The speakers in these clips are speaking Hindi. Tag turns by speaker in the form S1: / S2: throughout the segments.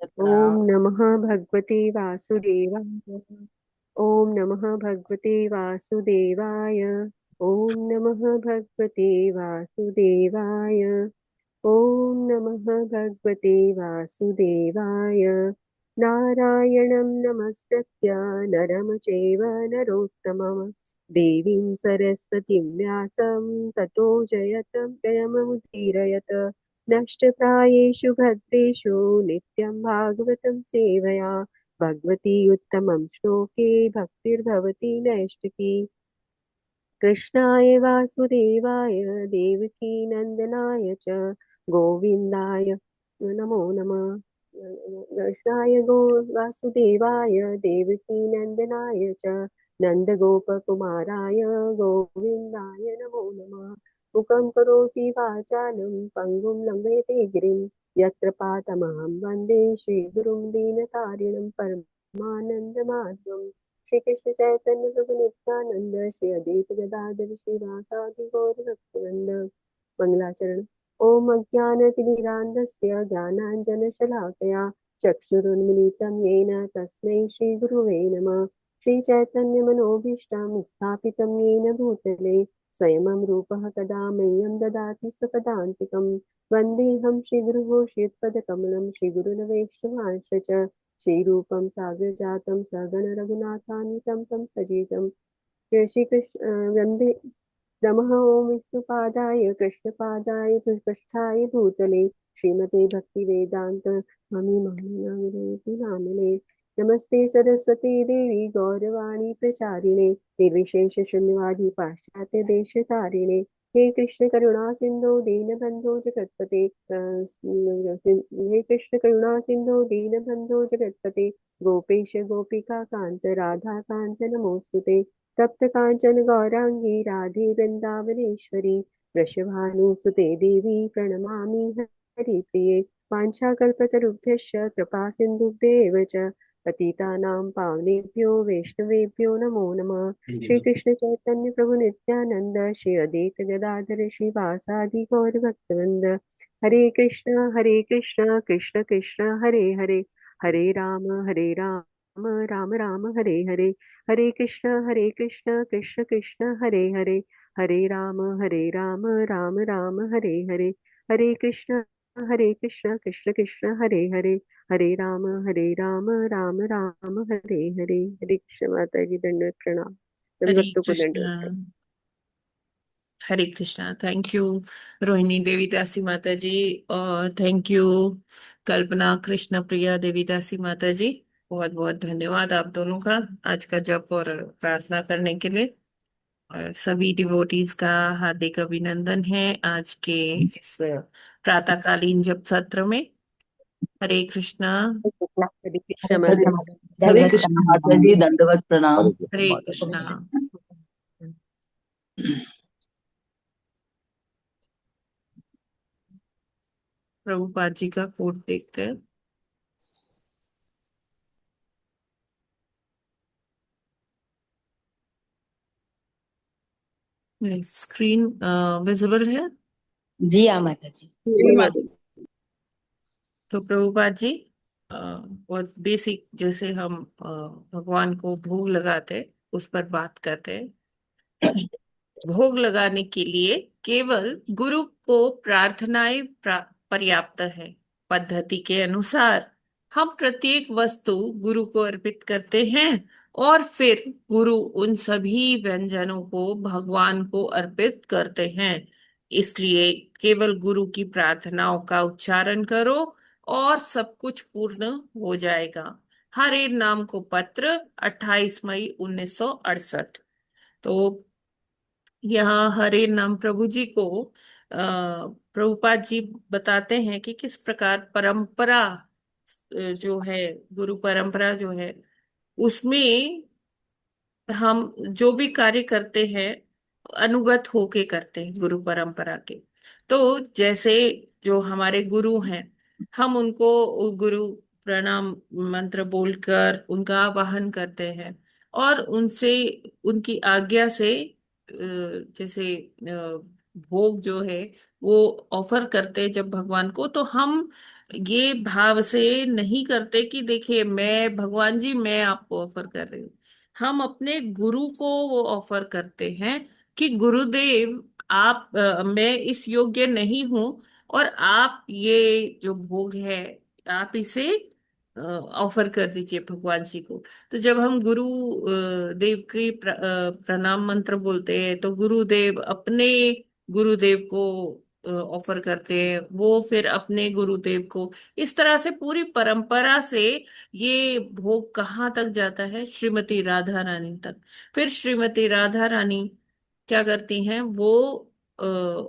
S1: ओम
S2: प्रणाम।
S1: नमः भगवते वासुदेवाय। ओम नमः भगवते वासुदेवाय। ओम नमः भगवते वासुदेवाय। ओम नमः भगवते वासुदेवाय। नारायणं नमस्कृत्य नरं चैव नरोत्तमं देवीं सरस्वतीं व्यासं ततो जयमुदीरयत्। नष्टप्रायेषु भद्रेषु नित्यं भागवतं सेवया भगवती उत्तमं श्लोके भक्तिर्भवति नैष्टिकी। कृष्णाय वासुदेवाय देवकीनन्दनाय च गोविन्दाय नमो नमः। कृष्णाय गो वासुदेवाय देवकीनन्दनाय च नन्दगोपकुमाराय गोविन्दाय नमो नमः। मुखं करोति वाचालं पङ्गुं लङ्घयते गिरिं यत्र पातमहं वन्दे श्रीगुरुं दीनतारिणं परमानन्दमाधवम्। श्री कृष्ण चैतन्य प्रभु नित्यानंद श्री अद्वैत गदाधर श्रीवासादि गौर भक्तवृंद। मंगलाचरण। ओम अज्ञानतिमिरान्धस्य ज्ञानाञ्जनशलाकया चक्षुरुन्मिलितं येन तस्मै श्रीगुरुवे नमः। श्रीचैतन्यमनोभीष्टं स्थापितं येन भूतले स्वयं रूपः कदा मह्यं ददाति स्वपदान्तिकं। वन्देऽहं श्रीगुरुः श्रीयुतपदकमलं श्रीगुरुनवैष्णवांश्च श्रीरूपं साग्रजातं सगण रघुनाथान्वितं तं सजीतं। श्रीकृष्ण वन्दे नमः। ओं विष्णुपादाय कृष्णपादाय पुष्पष्ठाय भूतले श्रीमते भक्तिवेदान्त स्वामी महानामिने नामिने। नमस्ते सरस्वती देवी गौरवाणी प्रचारिणे निर्विशेष शून्यवादी पाश्चात्य देश तारिणे। हे कृष्ण करुणा सिंधु दीनबंधो जगतपते हे कृष्ण करुणा सिंधु दीनबंधो जगतपते गोपेश गोपिका कांत राधा कांत नमोस्तुते। तप्त कांचन गौरांगी राधे वृंदावनेश्वरी वृषभानुसुते देवी प्रणमामि हरिप्रिये। वाञ्छाकल्पतरुभ्यश्च कृपा सिन्धुभ्येव च पतितानां पावनेभ्यो वैष्णवेभ्यो नमो नमः। श्री कृष्ण चैतन्य प्रभु नित्यानंद श्री अद्वैत गदाधर श्रीवासादि गौर भक्तवृंद। हरे कृष्ण कृष्ण कृष्ण हरे हरे हरे राम राम राम हरे हरे। हरे कृष्ण कृष्ण कृष्ण हरे राम राम राम हरे हरे। हरे कृष्ण कृष्ण कृष्ण हरे राम राम राम हरे हरे। हरे कृष्ण माता जी दंडवत प्रणाम। सभी
S2: हरे
S1: भक्तों को
S2: कृष्णा।
S1: दंडवत प्रणाम।
S2: हरे कृष्णा। थैंक यू रोहिणी देवीदासी माता जी। और थैंक यू कल्पना कृष्ण प्रिया देवीदासी माता जी। बहुत बहुत धन्यवाद आप दोनों का आज का जप और प्रार्थना करने के लिए। और सभी डिवोटीज का हार्दिक अभिनंदन है आज के इस प्रातःकालीन जप सत्र में। हरे कृष्णा।
S1: हरे
S3: हरे
S1: कृष्ण माता
S3: कृष्ण
S1: जी।
S3: माता जी,
S4: हरे
S3: दंडवत
S4: कृष्ण
S3: प्रणाम।
S4: माता जी, दंडवत प्रणाम।
S5: हरे कृष्ण
S2: हरे
S5: माता जी।
S2: कृष्णा। प्रभुपाद जी का कोट देखते हैं। स्क्रीन विजिबल है।
S3: जी हाँ माता जी।
S1: जी माता जी।
S2: तो प्रभुपाद जी बहुत बेसिक जैसे हम भगवान को भोग लगाते उस पर बात करते हैं। भोग लगाने के लिए केवल गुरु को प्रार्थनाएं पर्याप्त है। पद्धति के अनुसार हम प्रत्येक वस्तु गुरु को अर्पित करते हैं और फिर गुरु उन सभी व्यंजनों को भगवान को अर्पित करते हैं। इसलिए केवल गुरु की प्रार्थनाओं का उच्चारण करो और सब कुछ पूर्ण हो जाएगा। हरे नाम को पत्र 28 मई 1968। तो यहाँ हरे नाम प्रभु जी को प्रभुपाद जी बताते हैं कि किस प्रकार परंपरा जो है गुरु परंपरा जो है उसमें हम जो भी कार्य करते हैं अनुगत होके करते हैं गुरु परंपरा के। तो जैसे जो हमारे गुरु हैं हम उनको गुरु प्रणाम मंत्र बोलकर उनका आवाहन करते हैं और उनसे उनकी आज्ञा से जैसे भोग जो है वो ऑफर करते हैं जब भगवान को, तो हम ये भाव से नहीं करते कि देखिए मैं भगवान जी मैं आपको ऑफर कर रही हूँ। हम अपने गुरु को वो ऑफर करते हैं कि गुरुदेव आप मैं इस योग्य नहीं हूं, और आप ये जो भोग है आप इसे ऑफर कर दीजिए भगवान जी को। तो जब हम गुरु देव की प्रणाम मंत्र बोलते हैं तो गुरुदेव अपने गुरुदेव को ऑफर करते हैं, वो फिर अपने गुरुदेव को। इस तरह से पूरी परंपरा से ये भोग कहाँ तक जाता है, श्रीमती राधा रानी तक। फिर श्रीमती राधा रानी क्या करती हैं, वो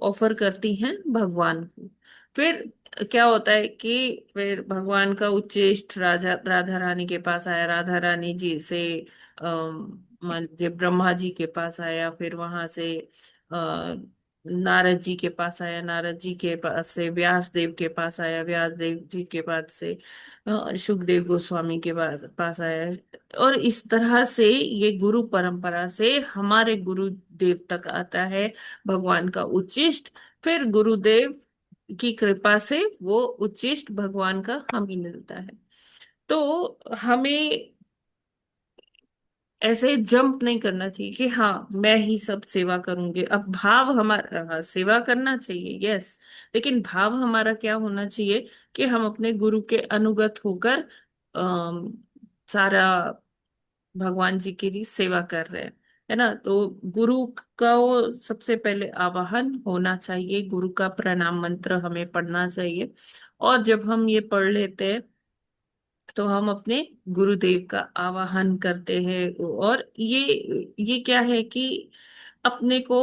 S2: ऑफर करती हैं भगवान को। फिर क्या होता है कि फिर भगवान का उच्चिष्ट राजा राधा रानी के पास आया, राधा रानी जी से मान लीजिए ब्रह्मा जी के पास आया, फिर वहां से आ, नारद जी के पास आया, नारद जी के पास से व्यास देव के पास आया, व्यास देव जी के पास से सुखदेव गोस्वामी के पास आया। और इस तरह से ये गुरु परंपरा से हमारे गुरुदेव तक आता है भगवान का उच्चिष्ट। फिर गुरुदेव की कृपा से वो उच्चिष्ट भगवान का हमें मिलता है। तो हमें ऐसे जंप नहीं करना चाहिए कि हाँ मैं ही सब सेवा करूंगी। अब भाव हमारा, हाँ, सेवा करना चाहिए यस, लेकिन भाव हमारा क्या होना चाहिए कि हम अपने गुरु के अनुगत होकर अम, सारा भगवान जी की भी सेवा कर रहे हैं, है ना। तो गुरु का वो सबसे पहले आवाहन होना चाहिए, गुरु का प्रणाम मंत्र हमें पढ़ना चाहिए। और जब हम ये पढ़ लेते हैं तो हम अपने गुरुदेव का आवाहन करते हैं। और ये क्या है कि अपने को,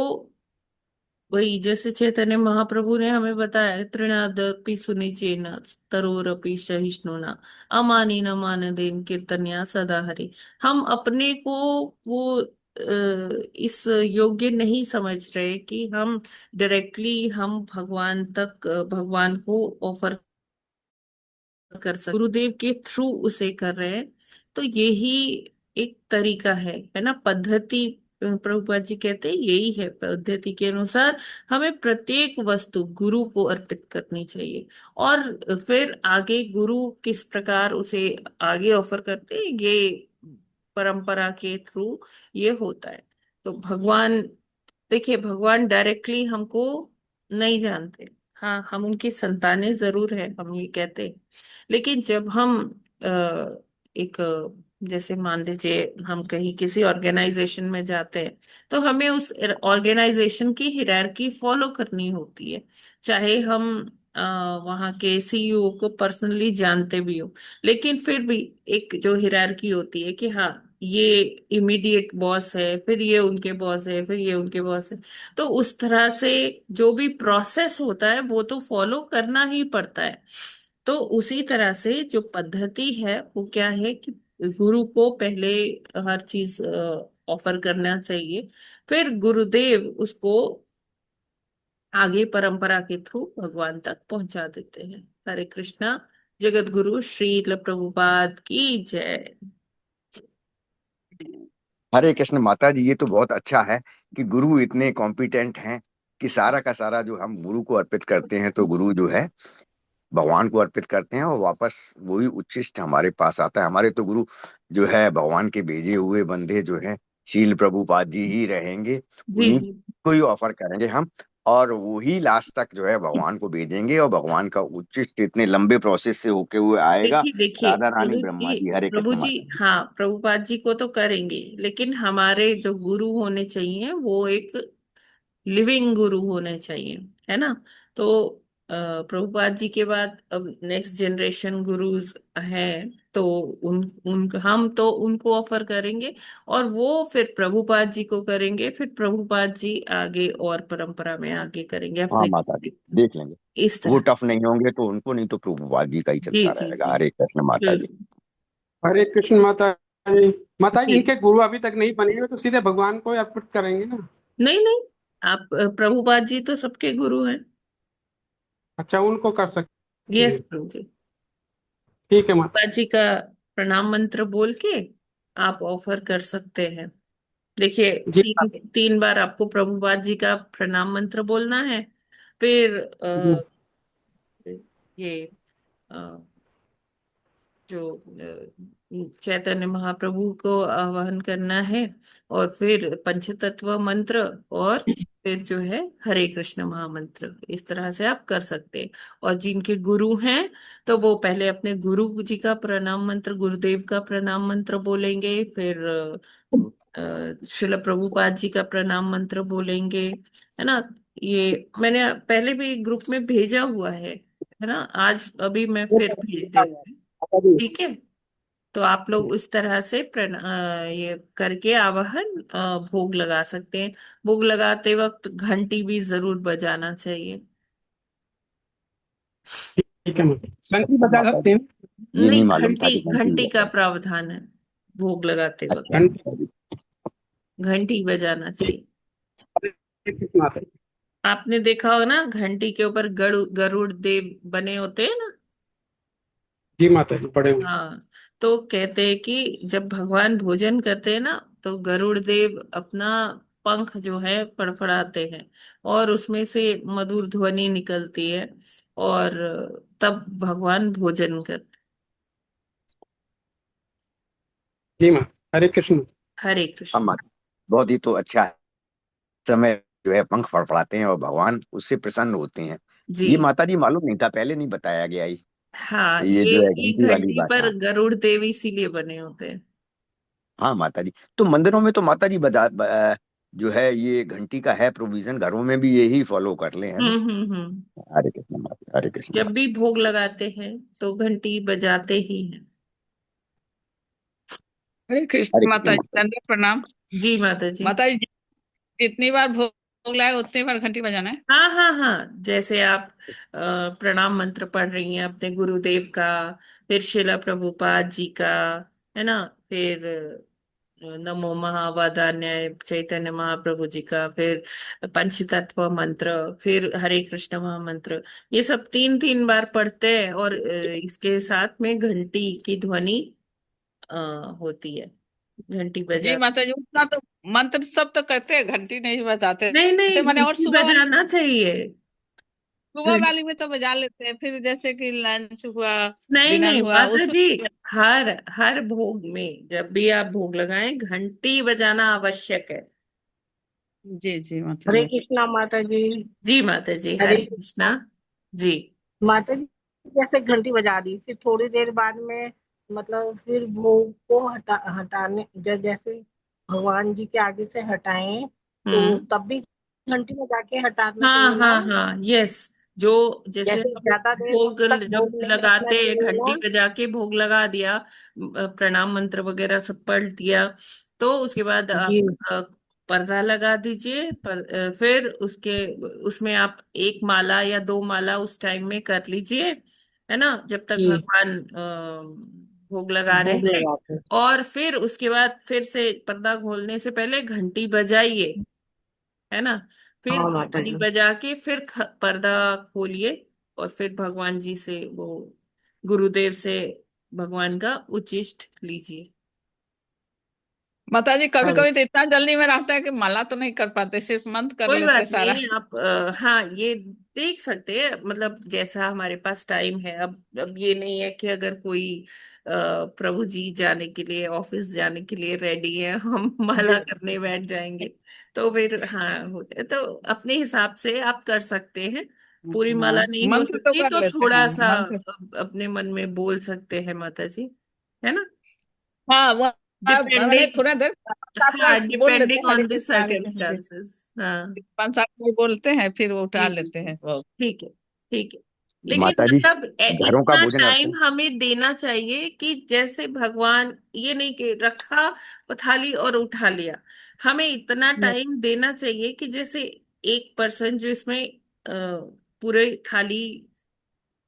S2: वही जैसे चैतन्य महाप्रभु ने हमें बताया, तृणादपि सुनिचेन तरोरपि सहिष्णुना अमानी न मानदेन कीर्तन्या सदा हरि। हम अपने को वो इस योग्य नहीं समझ रहे कि हम डायरेक्टली हम भगवान तक भगवान को ऑफर कर सकते, गुरुदेव के थ्रू उसे कर रहे हैं। तो यही एक तरीका है ना, पद्धति। प्रभुपाद जी कहते हैं यही है, पद्धति के अनुसार हमें प्रत्येक वस्तु गुरु को अर्पित करनी चाहिए। और फिर आगे गुरु किस प्रकार उसे आगे ऑफर करते हैं, ये परंपरा के थ्रू ये होता है। तो भगवान, देखिए भगवान डायरेक्टली हमको नहीं जानते। हाँ हम उनकी संतानें जरूर है, हम ये कहते हैं। लेकिन जब हम एक जैसे मान लीजिए हम कहीं किसी ऑर्गेनाइजेशन में जाते हैं, तो हमें उस ऑर्गेनाइजेशन की हिरारकी फॉलो करनी होती है। चाहे हम वहाँ के सीईओ को पर्सनली जानते भी हो, लेकिन फिर भी एक जो हिरारकी होती है कि हाँ ये इमीडिएट बॉस है, फिर ये उनके बॉस है, फिर ये उनके बॉस है। तो उस तरह से जो भी प्रोसेस होता है वो तो फॉलो करना ही पड़ता है। तो उसी तरह से जो पद्धति है वो क्या है कि गुरु को पहले हर चीज ऑफर करना चाहिए, फिर गुरुदेव उसको आगे परंपरा के थ्रू भगवान तक पहुंचा देते हैं। हरे कृष्णा। जगत गुरु श्रील प्रभुपाद की जय।
S4: हरे कृष्ण माता जी, ये तो बहुत अच्छा है कि गुरु इतने कॉम्पिटेंट हैं कि सारा का सारा जो हम गुरु को अर्पित करते हैं तो गुरु जो है भगवान को अर्पित करते हैं और वापस वही उच्छिष्ट हमारे पास आता है। हमारे तो गुरु जो है भगवान के भेजे हुए बंदे जो हैं शील प्रभुपाद जी ही रहेंगे।
S2: जी
S4: उन्हीं
S2: जी।
S4: को ही ऑफर करेंगे हम, और वही लास्ट तक जो है भगवान को भेजेंगे और भगवान का उच्छिष्ट इतने लंबे प्रोसेस से होके हुए आएगा।
S2: देखिए देखिए
S4: राधा रानी
S2: प्रभु
S4: ब्रह्मा
S2: जी,
S4: जी, हरे
S2: प्रभु
S4: कृष्ण
S2: जी,
S4: माता जी।
S2: हाँ प्रभुपाद जी को तो करेंगे, लेकिन हमारे जो गुरु होने चाहिए वो एक लिविंग गुरु होने चाहिए, है ना। तो प्रभुपाद जी के बाद अब नेक्स्ट जनरेशन गुरुज हैं, तो उन उन हम तो उनको ऑफर करेंगे, और वो फिर प्रभुपाद जी को करेंगे, फिर प्रभुपाद जी आगे और परंपरा में आगे करेंगे
S4: हाँ
S2: अपने।
S4: माता जी, देख लेंगे।
S2: इस
S4: वो
S2: तरह।
S4: टफ नहीं होंगे तो उनको, नहीं तो प्रभुपाद जी का ही
S2: जी
S4: चलता
S2: जी
S4: रहेगा।
S2: जी।
S4: हरे कृष्ण माता जी।
S2: बिल्कुल।
S5: हरे कृष्ण माता जी। माता जी,
S2: जी।
S5: जिनके गुरु अभी तक नहीं बने हुए तो सीधे भगवान को ही अर्पित करेंगे ना?
S2: नहीं नहीं, आप प्रभुपाद जी तो सबके गुरु हैं।
S5: अच्छा, उनको कर सकते
S2: यस
S5: हैं।
S2: प्रभु जी।
S5: ठीक है माता।
S2: प्रभुपाद जी का प्रणाम मंत्र बोल के आप ऑफर कर सकते हैं। देखिए,
S5: जी।
S2: 3 बार आपको प्रभुपाद जी का प्रणाम मंत्र बोलना है। फिर
S5: जी।
S2: ये जो चैतन्य महाप्रभु को आवाहन करना है, और फिर पंचतत्व मंत्र, और फिर जो है हरे कृष्ण महामंत्र। इस तरह से आप कर सकते हैं। और जिनके गुरु हैं, तो वो पहले अपने गुरु जी का प्रणाम मंत्र, गुरुदेव का प्रणाम मंत्र बोलेंगे। फिर श्रील प्रभुपाद जी का प्रणाम मंत्र बोलेंगे, है ना। ये मैंने पहले भी ग्रुप में भेजा हुआ है ना। आज अभी मैं
S5: वो
S2: फिर
S5: तो
S2: भेज
S5: आ
S2: देती
S5: गया।
S2: हूँ।
S5: अच्छा जी।
S2: ठीक है। तो आप लोग उस तरह से ये करके आवाहन भोग लगा सकते हैं। भोग लगाते वक्त घंटी भी जरूर बजाना चाहिए।
S5: ठीक है मैम, शंख भी
S4: अच्छा
S5: बजा
S4: माता
S5: सकते
S4: जी,
S5: हैं।
S4: ये नहीं
S2: नहीं,
S4: मालूम था
S2: घंटी
S4: कि घंटी
S2: घंटी का
S4: है।
S2: प्रावधान है भोग लगाते वक्त।
S4: अच्छा
S5: घंटी।
S4: माता जी।
S2: घंटी बजाना चाहिए।
S5: हरे कृष्ण माता जी।
S2: आपने देखा होगा ना, घंटी के ऊपर गरुड़ देव बने होते हैं ना।
S5: जी माता जी, पढ़े हुए।
S2: हाँ, तो कहते हैं कि जब भगवान भोजन करते हैं ना, तो गरुड़ देव अपना पंख जो है फड़फड़ाते हैं, और उसमें से मधुर ध्वनि निकलती है, और तब भगवान भोजन करते।
S5: जी माँ, हरे कृष्ण।
S2: हरे
S4: हाँ
S2: कृष्ण।
S4: माता, बहुत ही तो अच्छा है। समय जो है पंख फड़फड़ाते हैं और भगवान उससे प्रसन्न होते हैं।
S2: जी।
S4: ये माता जी मालूम नहीं था, पहले नहीं बताया गया
S2: हाँ,
S4: ये
S2: ये
S4: जो है
S2: ये
S4: घंटी वाली
S2: घंटी
S4: बात।
S2: पर
S4: हाँ।
S2: गरुड़ देव इसीलिए बने होते हैं।
S4: हाँ माता जी, तो मंदिरों में तो माता जी जो है ये घंटी का है प्रोविजन, घरों में भी यही फॉलो कर ले, है ना।
S2: हम्म।
S4: हरे कृष्ण माता, हरे कृष्ण
S2: जब
S4: माता।
S2: भी भोग लगाते हैं तो घंटी बजाते ही हैं।
S6: हरे
S4: हरे
S6: कृष्ण
S4: कृष्ण
S6: माता जी,
S4: माता जी।
S6: दंडवत प्रणाम।
S2: जी माता जी।
S6: माता जी, जितनी बार भोग लाए उतनी बार घंटी बजाना है।
S2: हाँ हाँ हाँ, जैसे आप प्रणाम मंत्र पढ़ रही हैं अपने गुरुदेव का, फिर शिला प्रभुपाद जी का, है ना, फिर नमो महावादान्याय चैतन्य महाप्रभु जी का, फिर पंचतत्व मंत्र, फिर हरे कृष्ण महामंत्र, ये सब 3 3 बार पढ़ते हैं। और इसके साथ में घंटी की ध्वनि अ, होती है, घंटी
S6: जी
S2: बजा।
S6: माता जी, उतना तो मंत्र सब तो करते हैं, घंटी नहीं बजाते
S2: नहीं
S6: थे
S2: नहीं,
S6: मैंने। और
S2: घंटी बजाना चाहिए।
S6: सुबह वाली में तो बजा लेते हैं, फिर जैसे कि लंच हुआ,
S2: नहीं
S6: डिनर
S2: नहीं
S6: हुआ,
S2: माता
S6: उस
S2: जी, हर हर भोग में जब भी आप भोग लगाएं, घंटी बजाना आवश्यक है।
S6: जी जी माता
S1: हरे
S6: जी।
S1: कृष्णा माता जी।
S2: जी माता जी,
S1: हरे
S2: हरे कृष्णा। जी।
S1: माता जी, जैसे घंटी बजा दी, फिर थोड़ी देर बाद में मतलब फिर भोग को हटाने जैसे भगवान जी के आगे से हटाएं, तो
S2: हम्म।
S1: तब भी घंटी बजा के हटाना
S2: हाँ
S1: चाहिए ना।
S2: हाँ हाँ, यस। जो जैसे
S1: जैसे
S2: हम
S1: ज्यादा देर
S2: भोग
S1: तक
S2: जब
S1: भोग नहीं रखना
S2: लगाते हैं,
S1: चाहिए
S2: घंटी
S1: ना।
S2: बजा के भोग लगा दिया, प्रणाम मंत्र वगैरह सब पढ़ दिया, तो उसके बाद
S1: जी।
S2: आप पर्दा लगा दीजिए। फिर उसमें आप एक माला या 2 माला उस टाइम में कर लीजिए, है ना, जब तक
S1: जी,
S2: भगवान भोग लगा रहे
S1: भोग
S2: हैं।
S1: लगाते।
S2: और फिर उसके बाद फिर से पर्दा खोलने से पहले घंटी बजाइए, है ना। फिर
S1: हाँ माता
S2: घंटी
S1: जी।
S2: बजा के फिर पर्दा खोलिए, और फिर भगवान जी से वो गुरुदेव से भगवान का उच्चिष्ट लीजिए।
S6: माता जी, कभी
S1: हाँ।
S6: कभी तो इतना जल्दी में रहता है कि माला तो नहीं कर पाते, सिर्फ मंत्र कर
S2: कोई
S6: लेते
S2: बात
S6: सारा।
S2: नहीं, आप हाँ, ये देख सकते हैं, मतलब जैसा हमारे पास टाइम है। अब ये नहीं है कि अगर कोई प्रभु जी जाने के लिए, ऑफिस जाने के लिए रेडी है, हम माला करने बैठ जाएंगे। तो फिर हाँ, तो अपने हिसाब से आप कर सकते हैं। पूरी
S6: हाँ,
S2: माला नहीं हो
S6: मंत्र तो
S2: सकती
S6: कर
S2: तो
S6: लेते हैं
S2: थोड़ा सा
S6: मंत्र।
S2: अपने मन में बोल सकते हैं माता जी, है ना।
S6: हाँ, वो मैंने
S2: डिपेंडिंग,
S6: थोड़ा देर 5 7 बार
S2: हाँ,
S6: बोल लेते
S2: डिपेंडिंग
S6: हैं, Hare
S2: on the
S6: Krishna Hare Krishna.
S2: Circumstances. हाँ।
S6: 5 7 बार बोलते हैं, फिर वो उठा
S2: जी जी
S6: लेते
S2: जी,
S6: हैं वो।
S2: ठीक है, ठीक है।
S4: तो
S2: लेकिन
S4: माता जी
S2: मतलब
S4: घरों का
S2: इतना
S4: भोजन करते
S2: टाइम
S4: हैं।
S2: हमें देना चाहिए कि जैसे भगवान, ये नहीं कि रखा थाली और उठा लिया। हमें इतना टाइम देना चाहिए कि जैसे एक पर्सन जो इसमें पूरे थाली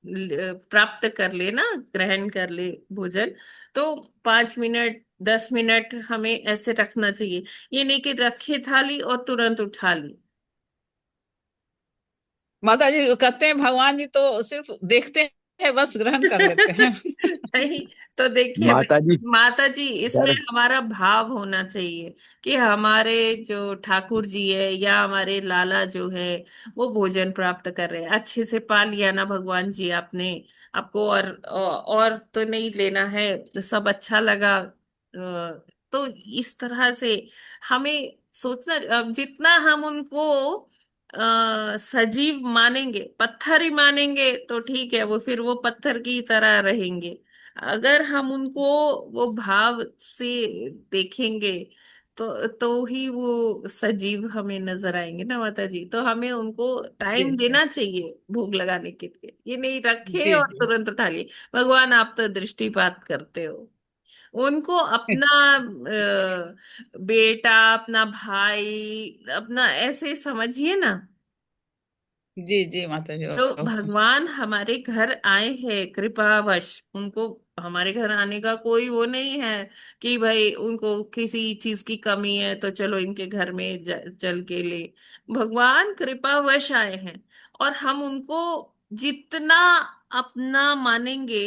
S2: प्राप्त कर ले ना, ग्रहण कर ले भोजन, तो 5 मिनट 10 मिनट हमें ऐसे रखना चाहिए। ये नहीं कि रखे थाली और तुरंत उठा ली।
S6: माता जी कहते हैं भगवान जी तो सिर्फ देखते है, बस ग्रहण कर लेते हैं।
S2: नहीं, तो देखिए
S4: माता जी
S2: माता जी, इसमें
S4: घर
S2: हमारा भाव होना चाहिए कि हमारे जो ठाकुर जी है या हमारे लाला जो है वो भोजन प्राप्त कर रहे हैं, अच्छे से पा लिया ना भगवान जी आपने, आपको और तो नहीं लेना है, सब अच्छा लगा। तो इस तरह से हमें सोचना, अब जितना हम उनको सजीव मानेंगे, पत्थर ही मानेंगे तो ठीक है, वो फिर वो पत्थर की तरह रहेंगे। अगर हम उनको वो भाव से देखेंगे तो ही वो सजीव हमें नजर आएंगे ना माता जी। तो हमें उनको
S6: जी
S2: टाइम देना चाहिए भोग लगाने के लिए, ये नहीं रखे
S6: जी
S2: और
S6: जी।
S2: तुरंत उठा लिए। भगवान आप तो दृष्टिपात करते हो, उनको अपना बेटा, अपना भाई, अपना ऐसे समझिए ना।
S6: जी जी माता जी,
S2: तो
S6: ओके।
S2: भगवान हमारे घर आए हैं कृपावश, उनको हमारे घर आने का कोई वो नहीं है कि भाई उनको किसी चीज की कमी है तो चलो इनके घर में चल के ले। भगवान कृपावश आए हैं, और हम उनको जितना अपना मानेंगे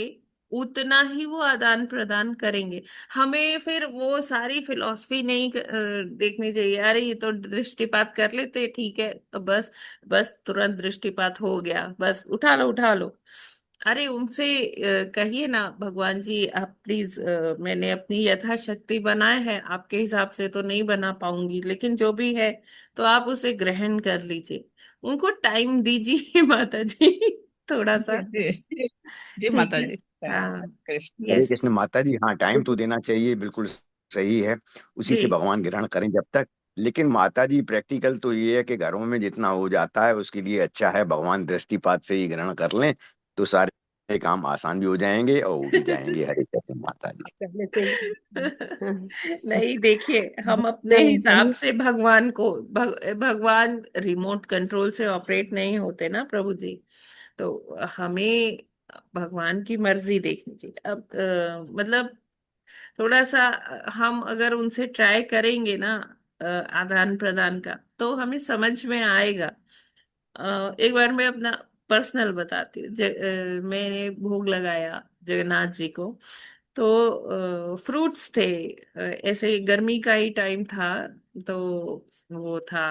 S2: उतना ही वो आदान प्रदान करेंगे। हमें फिर वो सारी फिलॉसफी नहीं देखनी चाहिए, अरे ये तो दृष्टिपात कर लेते ठीक है, तो बस बस तुरंत दृष्टिपात हो गया, बस उठा लो उठा लो। अरे उनसे कहिए ना भगवान जी आप प्लीज, मैंने अपनी यथाशक्ति बनाए है, आपके हिसाब से तो नहीं बना पाऊंगी, लेकिन जो भी है तो आप उसे ग्रहण कर लीजिए, उनको टाइम दीजिए माता जी, थोड़ा सा।
S6: जी जी जी जी
S2: ठीक
S6: माता
S2: है।
S6: जी,
S2: हाँ।
S6: कृष्ण।
S4: हरे
S2: यस।
S4: कृष्ण माता जी, हाँ टाइम तो देना चाहिए, बिल्कुल सही है। उसी
S2: जी।
S4: से भगवान ग्रहण करें जब तक। लेकिन माता जी प्रैक्टिकल तो ये है कि घरों में जितना हो जाता है उसके लिए अच्छा है, भगवान दृष्टिपात से ही ग्रहण कर लें तो सारे काम आसान भी हो जाएंगे और हो भी जाएंगे। हरे कृष्ण माता जी।
S1: पहले से
S2: नहीं देखिए, हम अपने हिसाब से भगवान को भगवान रिमोट कंट्रोल से ऑपरेट नहीं होते ना प्रभु जी। तो हमें भगवान की मर्जी देखनी चाहिए। अब मतलब थोड़ा सा हम अगर उनसे ट्राई करेंगे ना आदान प्रदान का, तो हमें समझ में आएगा। एक बार मैं अपना पर्सनल बताती हूँ। मैंने भोग लगाया जगन्नाथ जी को, तो फ्रूट्स थे, ऐसे ही गर्मी का ही टाइम था, तो वो था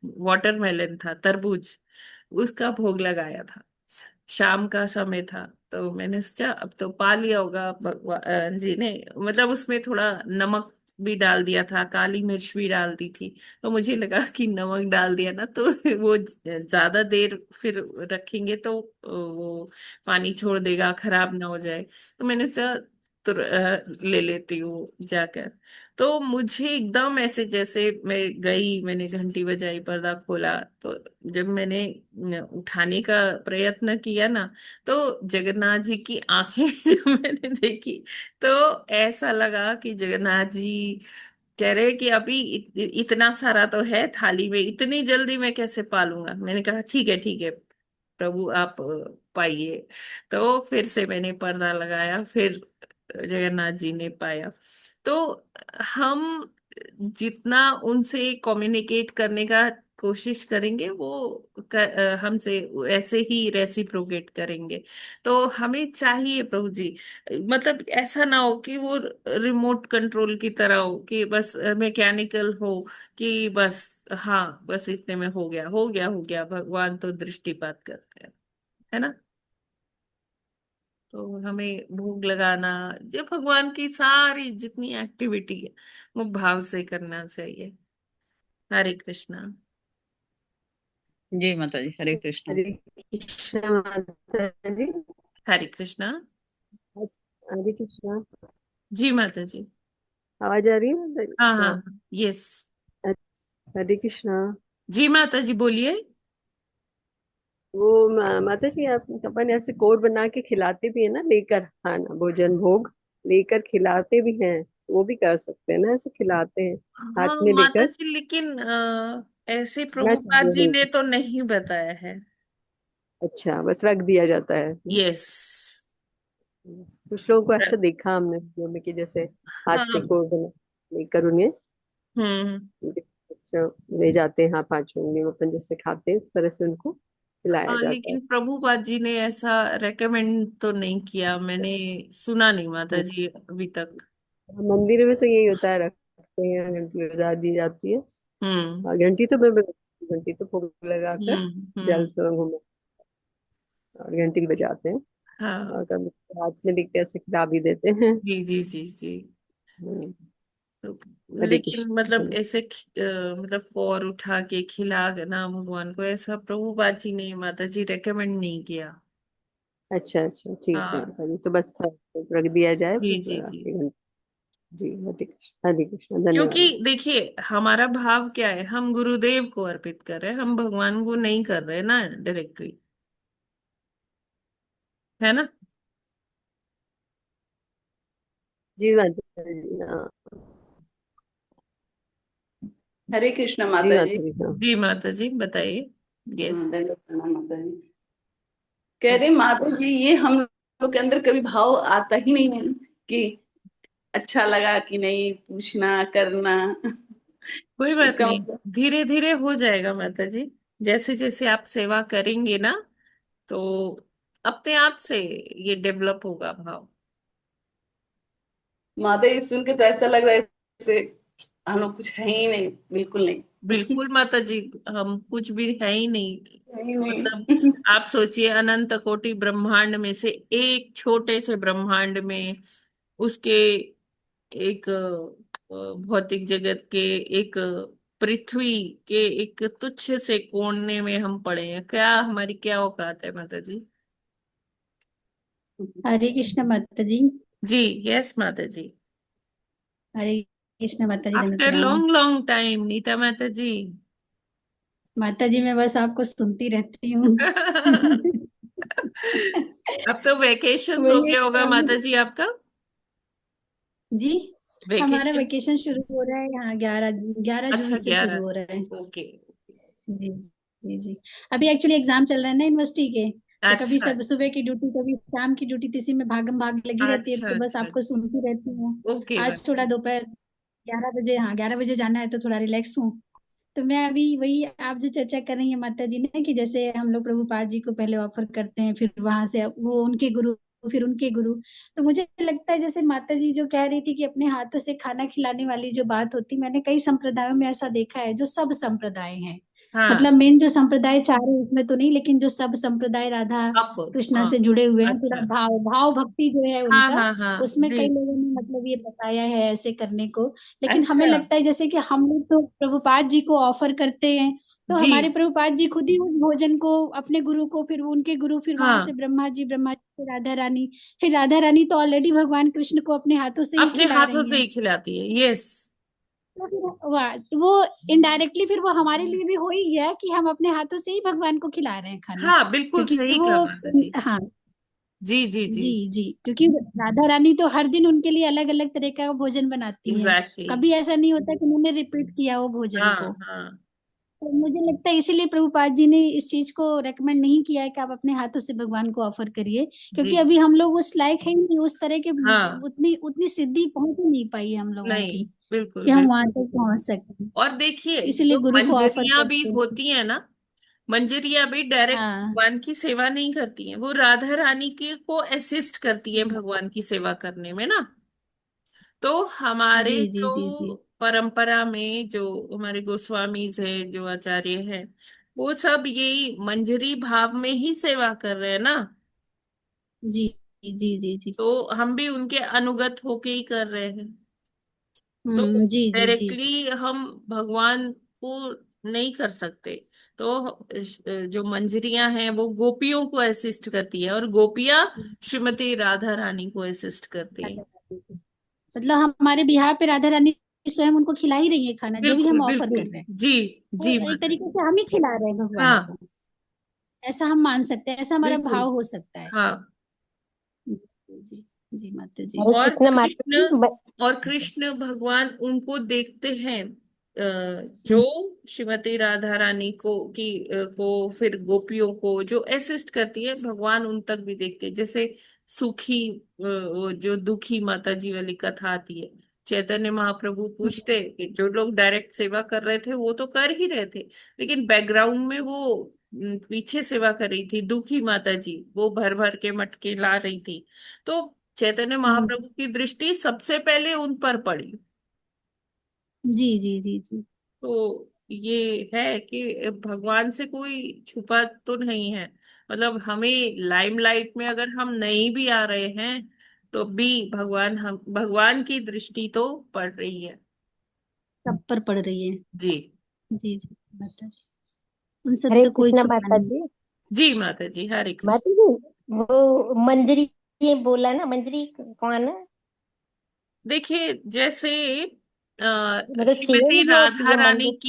S2: वाटरमेलन था, तरबूज, उसका भोग लगाया था। शाम का समय था, तो मैंने सोचा अब तो पा लिया होगा भगवान जी ने, मतलब उसमें थोड़ा नमक भी डाल दिया था, काली मिर्च भी डाल दी थी। तो मुझे लगा कि नमक डाल दिया ना तो वो ज्यादा देर फिर रखेंगे तो वो पानी छोड़ देगा, खराब ना हो जाए। तो मैंने सोचा ले लेती हूँ जाकर। तो मुझे एकदम ऐसे, जैसे मैं गई, मैंने घंटी बजाई, पर्दा खोला, तो जब मैंने उठाने का प्रयत्न किया ना, तो जगन्नाथ जी की आंखें जब मैंने देखी, तो ऐसा लगा कि जगन्नाथ जी कह रहे कि अभी इतना सारा तो है थाली में, इतनी जल्दी मैं कैसे पालूंगा। मैंने कहा ठीक है प्रभु आप पाइए। तो फिर से मैंने पर्दा लगाया, फिर जगन्नाथ जी ने पाया। तो हम जितना उनसे कम्युनिकेट करने का कोशिश करेंगे, वो हमसे ऐसे ही रेसिप्रोकेट करेंगे। तो हमें चाहिए प्रभु जी, मतलब ऐसा ना हो कि वो रिमोट कंट्रोल की तरह हो, कि बस मैकेनिकल हो, कि बस हाँ बस इतने में हो गया हो गया हो गया, भगवान तो दृष्टिपात करते हैं, है ना। तो हमें भोग लगाना, जो भगवान की सारी जितनी एक्टिविटी है वो भाव से करना चाहिए। हरे कृष्णा।
S6: जी माता जी, हरे कृष्ण।
S1: हरे कृष्ण माता जी।
S2: हरे कृष्णा।
S1: हरे कृष्ण।
S2: जी माता जी।
S1: आवाज आ रही है माता जी?
S2: हाँ हाँ
S1: हाँ।
S2: हाँ, यस।
S1: हरे कृष्ण।
S2: जी माता जी बोलिए।
S1: वो माता जी, आप अपन ऐसे कोर बना के खिलाते भी है ना, लेकर खाना भोजन भोग लेकर खिलाते भी हैं, वो भी कर सकते हैं ना, ऐसे खिलाते हैं
S2: हाँ
S1: हाथ में
S2: माता
S1: लेकर।
S2: जी, लेकिन ऐसे
S1: ना
S2: प्रभुपाद
S1: चाहिए
S2: जी ने
S1: नहीं।
S2: तो नहीं बताया है।
S1: अच्छा, बस रख दिया जाता है।
S2: यस।
S1: कुछ लोगों को ऐसा देखा हमने वीडियो में कि जैसे हाथ
S2: हाँ।
S1: पे कोर बना लेकर उन्हें
S2: हम्म।
S1: अच्छा ले जाते हैं। हाँ, 5 उंगली में अपन जैसे खाते हैं, इस तरह से उनको
S7: खिलाया जाता है।
S2: लेकिन प्रभुपाद जी ने ऐसा रेकमेंड तो नहीं किया, मैंने सुना नहीं माता जी अभी तक।
S7: मंदिर में तो यही होता है, रखते हैं, घंटी बजा दी जाती है।
S2: हम्म
S7: और घंटी तो मैं बजाती हूँ, घंटी तो फूक लगाकर जल
S2: हम्म।
S7: से घूम और घंटी भी बजाते हैं।
S2: हाँ।
S7: और कभी हाथ में दिखते ऐसे खिला भी देते हैं।
S2: जी जी जी जी।
S7: हम्म,
S2: तो
S7: हरे
S2: लेकिन मतलब
S7: कृष्ण।
S2: ऐसे मतलब कौर उठा के खिला ना भगवान को, ऐसा प्रभुपाद जी ने माता जी रेकमेंड नहीं किया।
S7: अच्छा अच्छा, ठीक है
S2: हाँ।
S7: माता जी, तो बस था, तो रख दिया जाए
S2: जी
S7: फूक
S2: जी
S7: लगा
S2: जी।
S7: के घंटी। जी हरे कृष्ण, हरे कृष्ण,
S2: क्योंकि
S7: धन्यवाद।
S2: देखिए हमारा भाव क्या है, हम गुरुदेव को अर्पित कर रहे हैं, हम भगवान को नहीं कर रहे ना डायरेक्टली, है ना।
S7: जी माता जी, हाँ।
S8: हरे कृष्ण
S7: जी
S8: माता जी।
S7: माता जी, हाँ।
S2: जी माता जी बताइए। यस।
S8: हाँ, दंडवत प्रणाम माता जी। कह रहे माता जी, ये हम लोग के अंदर कभी भाव आता ही नहीं है कि अच्छा लगा कि नहीं, पूछना करना।
S2: कोई बात
S8: इसका
S2: नहीं,
S8: मतलब
S2: धीरे धीरे हो जाएगा माता जी। जैसे जैसे आप सेवा करेंगे ना, तो अपने आप से ये डेवलप होगा भाव।
S8: माता जी सुन के तो ऐसा लग रहा है जैसे हम लोग कुछ है ही नहीं, बिल्कुल नहीं।
S2: बिल्कुल माता जी, हम कुछ भी है ही नहीं।
S8: है ही
S2: मतलब
S8: नहीं।
S2: आप सोचिए, अनंत कोटि ब्रह्मांड में से एक छोटे से ब्रह्मांड में, उसके एक भौतिक जगत के एक पृथ्वी के एक तुच्छ से कोने में हम पड़े हैं, क्या हमारी क्या औकात है माता जी।
S9: हरे कृष्ण माता जी।
S2: जी यस माता जी।
S9: हरे कृष्ण माता जी, दंड
S2: आफ्टर
S9: प्रणाम।
S2: लॉन्ग लॉन्ग टाइम नीता माता जी।
S9: माता जी मैं बस आपको सुनती रहती हूँ।
S2: अब तो वेकेशन हो
S9: वही एक
S2: गया होगा
S9: काम।
S2: माता जी आपका।
S9: जी, हमारा
S2: वेकेशन।
S9: वेकेशन शुरू हो रहा है यहाँ 11 जून
S2: अच्छा
S9: से शुरू
S2: 11।
S9: हो रहा है।
S2: ओके।
S9: जी जी जी। अभी एक्चुअली एग्जाम चल रहे हैं ना यूनिवर्सिटी के, तो कभी
S2: अच्छा
S9: सब सुबह की ड्यूटी कभी शाम की ड्यूटी, तो इसी में भागम भाग लगी रहती है,
S2: अच्छा
S9: तो बस
S2: अच्छा।
S9: आपको सुनती रहती हूँ।
S2: ओके
S9: आज
S2: माता
S9: थोड़ा
S2: जी।
S9: दोपहर 11 बजे, हाँ 11 बजे जाना है, तो थोड़ा रिलैक्स हूँ। तो मैं अभी वही आप जो चर्चा कर रही हैं माता जी ने, कि जैसे हम लोग प्रभुपाद जी को पहले ऑफर करते हैं, फिर वहां से वो उनके गुरु, फिर उनके गुरु। तो मुझे लगता है जैसे माता जी जो कह रही थी कि अपने हाथों से खाना खिलाने वाली जो बात होती, मैंने कई संप्रदायों में ऐसा देखा है, जो सब संप्रदाय हैं। मतलब
S2: हाँ।
S9: मेन जो संप्रदाय चार है उसमें तो नहीं, लेकिन जो सब संप्रदाय राधा
S2: अप।
S9: कृष्णा
S2: हाँ।
S9: से जुड़े हुए हैं, थोड़ा
S2: अच्छा।
S9: भाव भाव भक्ति जो है
S2: हाँ
S9: उनका,
S2: हाँ हाँ
S9: उसमें
S2: जी।
S9: कई लोगों ने मतलब ये बताया है ऐसे करने को। लेकिन हमें
S2: अच्छा।
S9: लगता है जैसे कि हम लोग तो प्रभुपाद जी को ऑफर करते हैं, तो
S2: जी।
S9: हमारे प्रभुपाद जी खुद ही उस भोजन को अपने गुरु को, फिर वो उनके गुरु, फिर वहां से
S2: हाँ,
S9: ब्रह्मा जी फिर राधा रानी, फिर राधा रानी तो ऑलरेडी भगवान कृष्ण को अपने हाथों से ही
S2: अपने
S9: खिला
S2: हाथों
S9: रही
S2: से
S9: हैं।
S2: ही खिलाती है, यस।
S9: तो फिर वो इनडायरेक्टली फिर वो हमारे लिए भी हो ही गया कि हम अपने हाथों से ही भगवान को खिला रहे हैं खाना।
S2: हाँ बिल्कुल
S9: क्योंकि
S2: सही कहा
S9: वो,
S2: माता जी।
S9: हाँ
S2: जी जी जी।
S9: जी जी, क्योंकि राधा रानी तो हर दिन उनके लिए अलग अलग तरह का भोजन बनाती हैं।
S2: एग्जैक्टली।
S9: कभी ऐसा नहीं होता कि उन्होंने रिपीट किया वो भोजन
S2: हाँ
S9: को।
S2: हाँ।
S9: तो मुझे लगता है इसीलिए प्रभुपाद जी ने इस चीज को रेकमेंड नहीं किया है कि आप अपने हाथों से भगवान को ऑफर करिए,
S2: जी।
S9: क्योंकि अभी हम लोग उस लायक है ही नहीं, उस तरह के
S2: हाँ।
S9: उतनी उतनी सिद्धि पहुंच ही नहीं पाई है हम लोगों
S2: नहीं,
S9: की,
S2: बिल्कुल
S9: कि हम वहां
S2: बिल्कुल।
S9: तक पहुंच सकें।
S2: और देखिए,
S9: इसीलिए
S2: जो
S9: गुरु को ऑफर
S2: मंजरियां भी
S9: करते हैं।
S2: होती है ना, मंजरियां भी डायरेक्ट
S9: हाँ
S2: भगवान की सेवा नहीं करती हैं, वो राधा रानी की को असिस्ट करती है भगवान की सेवा करने में ना। तो हमारे
S9: जी जी जी जी।
S2: जो परंपरा में जो हमारे गोस्वामीज हैं, जो आचार्य हैं, वो सब यही मंजरी भाव में ही सेवा कर रहे हैं ना।
S9: जी जी जी जी।
S2: तो हम भी उनके अनुगत होके ही कर रहे हैं। तो
S9: जी जी जी जी।
S2: डायरेक्टली हम भगवान को नहीं कर सकते। तो जो मंजरियां हैं वो गोपियों को असिस्ट करती है, और गोपियां श्रीमती राधा रानी को असिस्ट करती हैं।
S9: मतलब हमारे बिहार पे राधा रानी स्वयं उनको खिला ही रही है खाना, जो भी
S2: बिल्कुल
S9: हम ऑफर कर
S2: बिल्कुल।
S9: रहे हैं।
S2: जी। जी
S9: तो एक
S2: माता
S9: तरीके
S2: जी।
S9: से हम ही खिला रहे हैं भगवान
S2: हाँ
S9: को, ऐसा हम मान सकते हैं, ऐसा हमारा
S2: बिल्कुल।
S9: भाव हो सकता है।
S2: हाँ।
S9: जी जी जी माता जी।
S3: हरे
S2: और
S3: कृष्ण माता
S2: कृष्ण,
S3: जी,
S2: और कृष्ण भगवान उनको देखते हैं, जो
S9: हम्म,
S2: श्रीमती राधा रानी को फिर गोपियों को जो असिस्ट करती है, भगवान उन तक भी देखते हैं। जैसे सुखी वो जो दुखी माता जी वाली कथा आती है, चैतन्य महाप्रभु पूछते कि जो लोग डायरेक्ट सेवा कर रहे थे वो तो कर ही रहे थे, लेकिन बैकग्राउंड में वो पीछे सेवा कर रही थी, दुखी माता जी, वो भर भर के मटके ला रही थी। तो चैतन्य महाप्रभु की दृष्टि सबसे पहले उन पर पड़ी।
S9: जी जी जी जी।
S2: तो ये है कि भगवान से कोई छुपा तो नहीं है। मतलब हमें लाइमलाइट में अगर हम नहीं भी आ रहे हैं तो भी भगवान की दृष्टि तो पड़ रही है।
S9: सब पर पड़ रही है।
S2: जी।
S9: जी जी माता जी, उनसे
S3: हरे
S9: तो कोई
S3: कृष्णा
S9: छुपा
S3: माता
S9: नहीं।
S3: जी।
S2: जी माता जी, हरे कृष्ण।
S3: माता जी, वो मंजरी ये बोला ना, मंजरी कौन है?
S2: देखिए, जैसे
S3: मतलब
S2: श्रीमती
S3: चेंज जो होती
S2: राधा
S3: है
S2: रानी
S3: मंदिर।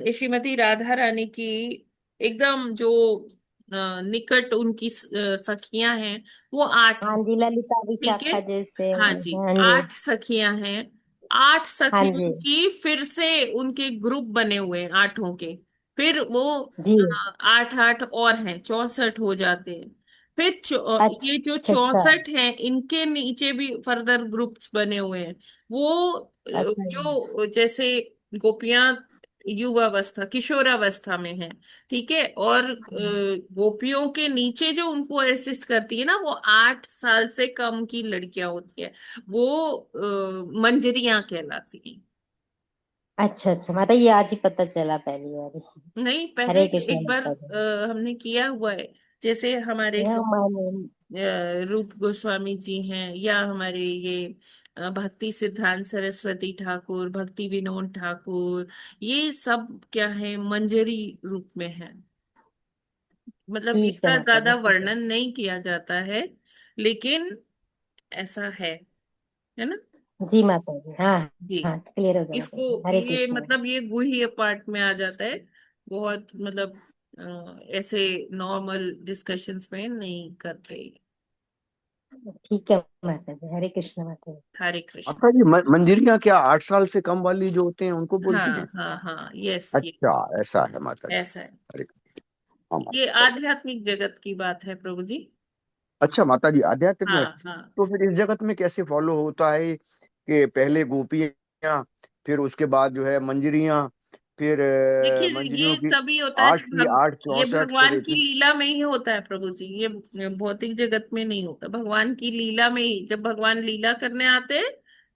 S2: की, श्रीमती राधा रानी की एकदम जो निकट उनकी सखियां हैं, वो 8
S3: हाँ
S2: हैं।
S3: जी, ललिता
S2: ठीक है।
S3: विशाखा जैसे।
S2: हाँ जी,
S3: हाँ जी।
S2: 8 सखियां हैं। 8
S3: हाँ
S2: सखियों
S3: जी।
S2: की फिर से उनके ग्रुप बने हुए हैं, 8 के। फिर वो
S3: जी।
S2: 8 8 और हैं, 64 हो जाते हैं। फिर
S3: अच्छा
S2: ये जो
S3: अच्छा
S2: 64 हैं, इनके नीचे भी फर्दर ग्रुप्स बने हुए हैं। वो
S3: अच्छा।
S2: जो जैसे गोपियां युवावस्था, किशोरावस्था में है, ठीक है। और गोपियों के नीचे जो उनको असिस्ट करती है ना, वो 8 साल से कम की लड़कियां होती है, वो मंजरियां कहलाती हैं।
S3: अच्छा अच्छा माता, ये आज ही पता चला पहली बार।
S2: नहीं, पहले
S3: हरे कृष्णा
S2: एक बार
S3: माता जी।
S2: हमने किया हुआ है। जैसे हमारे
S3: यह
S2: जो
S3: माने।
S2: रूप गोस्वामी जी हैं, या हमारे ये भक्ति सिद्धांत सरस्वती ठाकुर, भक्ति विनोद ठाकुर, ये सब क्या है, मंजरी रूप में है। मतलब
S3: ठीक है
S2: इसका
S3: माता जी,
S2: ज्यादा
S3: ठीक है।
S2: वर्णन नहीं किया जाता है, लेकिन ऐसा है ना।
S3: जी माता जी, हाँ।
S2: जी।
S3: हाँ, क्लियर हो गया माता
S2: इसको
S3: जी, हरे
S2: ये
S3: कृष्णा।
S2: मतलब ये गुह्य पार्ट में आ जाता है। बहुत मतलब ऐसे नॉर्मल डिस्कशंस में नहीं करते।
S3: ठीक है माता जी, हरे कृष्णा माता जी।
S2: हरे कृष्ण।
S4: अच्छा जी, मंजरियां क्या 8 साल से कम वाली जो होते हैं उनको बोलते हैं?
S2: हाँ हाँ हाँ, यस
S4: अच्छा,
S2: यस।
S4: ऐसा है माता जी।
S2: ऐसा है।
S4: अरे, हाँ
S2: ये
S4: माता जी।
S2: आध्यात्मिक जगत की बात है प्रभु जी।
S4: अच्छा माता जी, आध्यात्म में।
S2: हाँ हाँ।
S4: तो फिर इस जगत में कैसे फॉलो होता है कि पहले गोपियां, फिर उसके बाद जो है मंजरियां, फिर
S2: देखिए,
S4: मंजरियों
S2: ये
S4: की
S2: तभी होता है
S4: आठ
S2: जब
S4: की आठ
S2: ये
S4: 64 फिर
S2: भगवान की
S4: इतने।
S2: लीला में ही होता है प्रभु जी। ये भौतिक जगत में नहीं होता, भगवान की लीला में ही। जब भगवान लीला करने आते हैं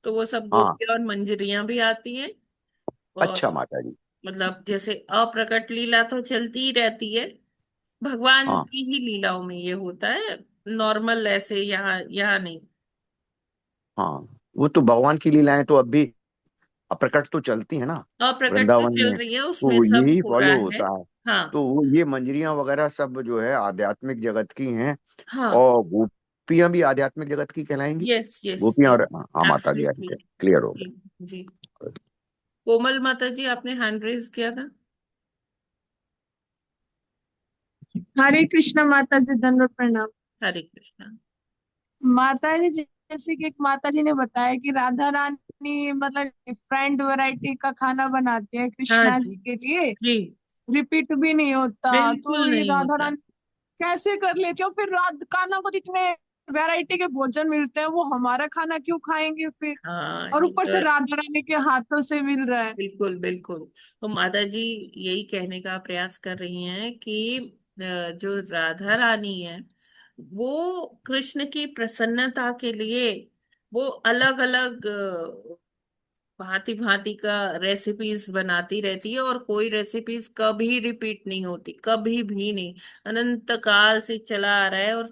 S2: तो वो सब
S4: हाँ।
S2: गोपियां और मंजरियां भी आती हैं। और
S4: अच्छा माता जी।
S2: मतलब जैसे अप्रकट लीला तो चलती ही रहती है, भगवान
S4: हाँ
S2: की ही लीलाओं में ये होता है। नॉर्मल ऐसे यहाँ यहाँ नहीं।
S4: हाँ, वो तो भगवान की लीलाएं तो अब भी अप्रकट तो चलती है ना,
S2: अप्रकट तो
S4: वृंदावन
S2: चल
S4: में,
S2: रही है,
S4: तो
S2: उसमें सब
S4: यही
S2: हो रहा
S4: फॉलो
S2: है।
S4: होता है।
S2: हाँ
S4: तो वो ये मंजरियां वगैरह सब जो है आध्यात्मिक जगत की हैं,
S2: हाँ।
S4: और गोपियां भी आध्यात्मिक जगत की कहलाएंगी।
S2: यस यस
S4: गोपियां
S2: यस।
S4: और हाँ माता जी,
S2: एब्सोल्युटली।
S4: क्लियर हो
S2: जी
S4: गया।
S2: जी। कोमल माता जी, आपने हैंड रेज किया था।
S10: हरे कृष्णा माता जी, दंडवत प्रणाम।
S2: हरे कृष्णा।
S10: माता जी, जैसे कि एक माता जी ने बताया कि राधा रानी मतलब डिफरेंट वैरायटी का खाना बनाती है
S2: हाँ
S10: कृष्णा
S2: जी।
S10: जी के लिए,
S2: जी।
S10: रिपीट भी नहीं होता, तो
S2: बिल्कुल
S10: ये
S2: नहीं
S10: राधा
S2: होता।
S10: रानी कैसे कर लेती हो? फिर रात खाना को जितने वैरायटी के भोजन मिलते हैं वो हमारा खाना क्यों खाएंगे फिर?
S2: हाँ,
S10: और
S2: ये
S10: ऊपर
S2: तो
S10: से राधा रानी के हाथों से मिल रहा है।
S2: बिल्कुल बिल्कुल। तो माता जी यही कहने का प्रयास कर रही हैं कि जो राधा रानी है, वो कृष्ण की प्रसन्नता के लिए वो अलग अलग भांति भांति का रेसिपीज बनाती रहती है, और कोई रेसिपीज कभी रिपीट नहीं होती, कभी भी नहीं। अनंत काल से चला आ रहा है और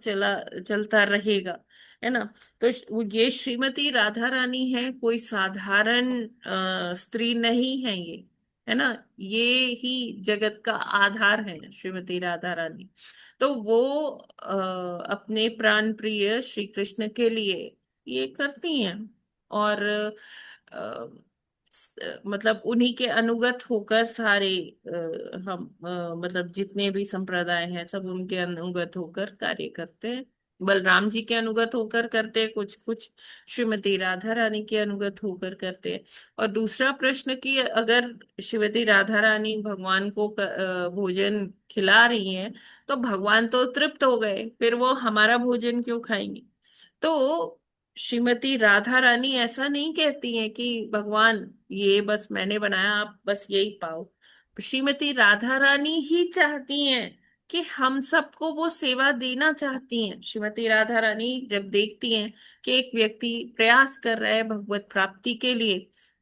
S2: चलता रहेगा, है ना। तो ये श्रीमती राधा रानी है, कोई साधारण स्त्री नहीं है ये, है ना। ये ही जगत का आधार है श्रीमती राधा रानी। तो वो अपने प्राण प्रिय श्री कृष्ण के लिए ये करती हैं। और मतलब उन्हीं के अनुगत होकर सारे हम मतलब जितने भी संप्रदाय हैं, सब उनके अनुगत होकर कार्य करते हैं। बलराम जी के अनुगत होकर करते हैं कुछ कुछ, श्रीमती राधा रानी के अनुगत होकर करते हैं। और दूसरा प्रश्न कि अगर श्रीमती राधा रानी भगवान को भोजन खिला रही हैं, तो भगवान तो तृप्त हो गए, फिर वो हमारा भोजन क्यों खाएंगे? तो श्रीमती राधा रानी ऐसा नहीं कहती है कि भगवान ये बस मैंने बनाया, आप बस यही पाओ। श्रीमती राधा रानी ही चाहती हैं कि हम सबको वो सेवा देना चाहती हैं। श्रीमती राधा रानी जब देखती हैं कि एक व्यक्ति प्रयास कर रहा है भगवत प्राप्ति के लिए,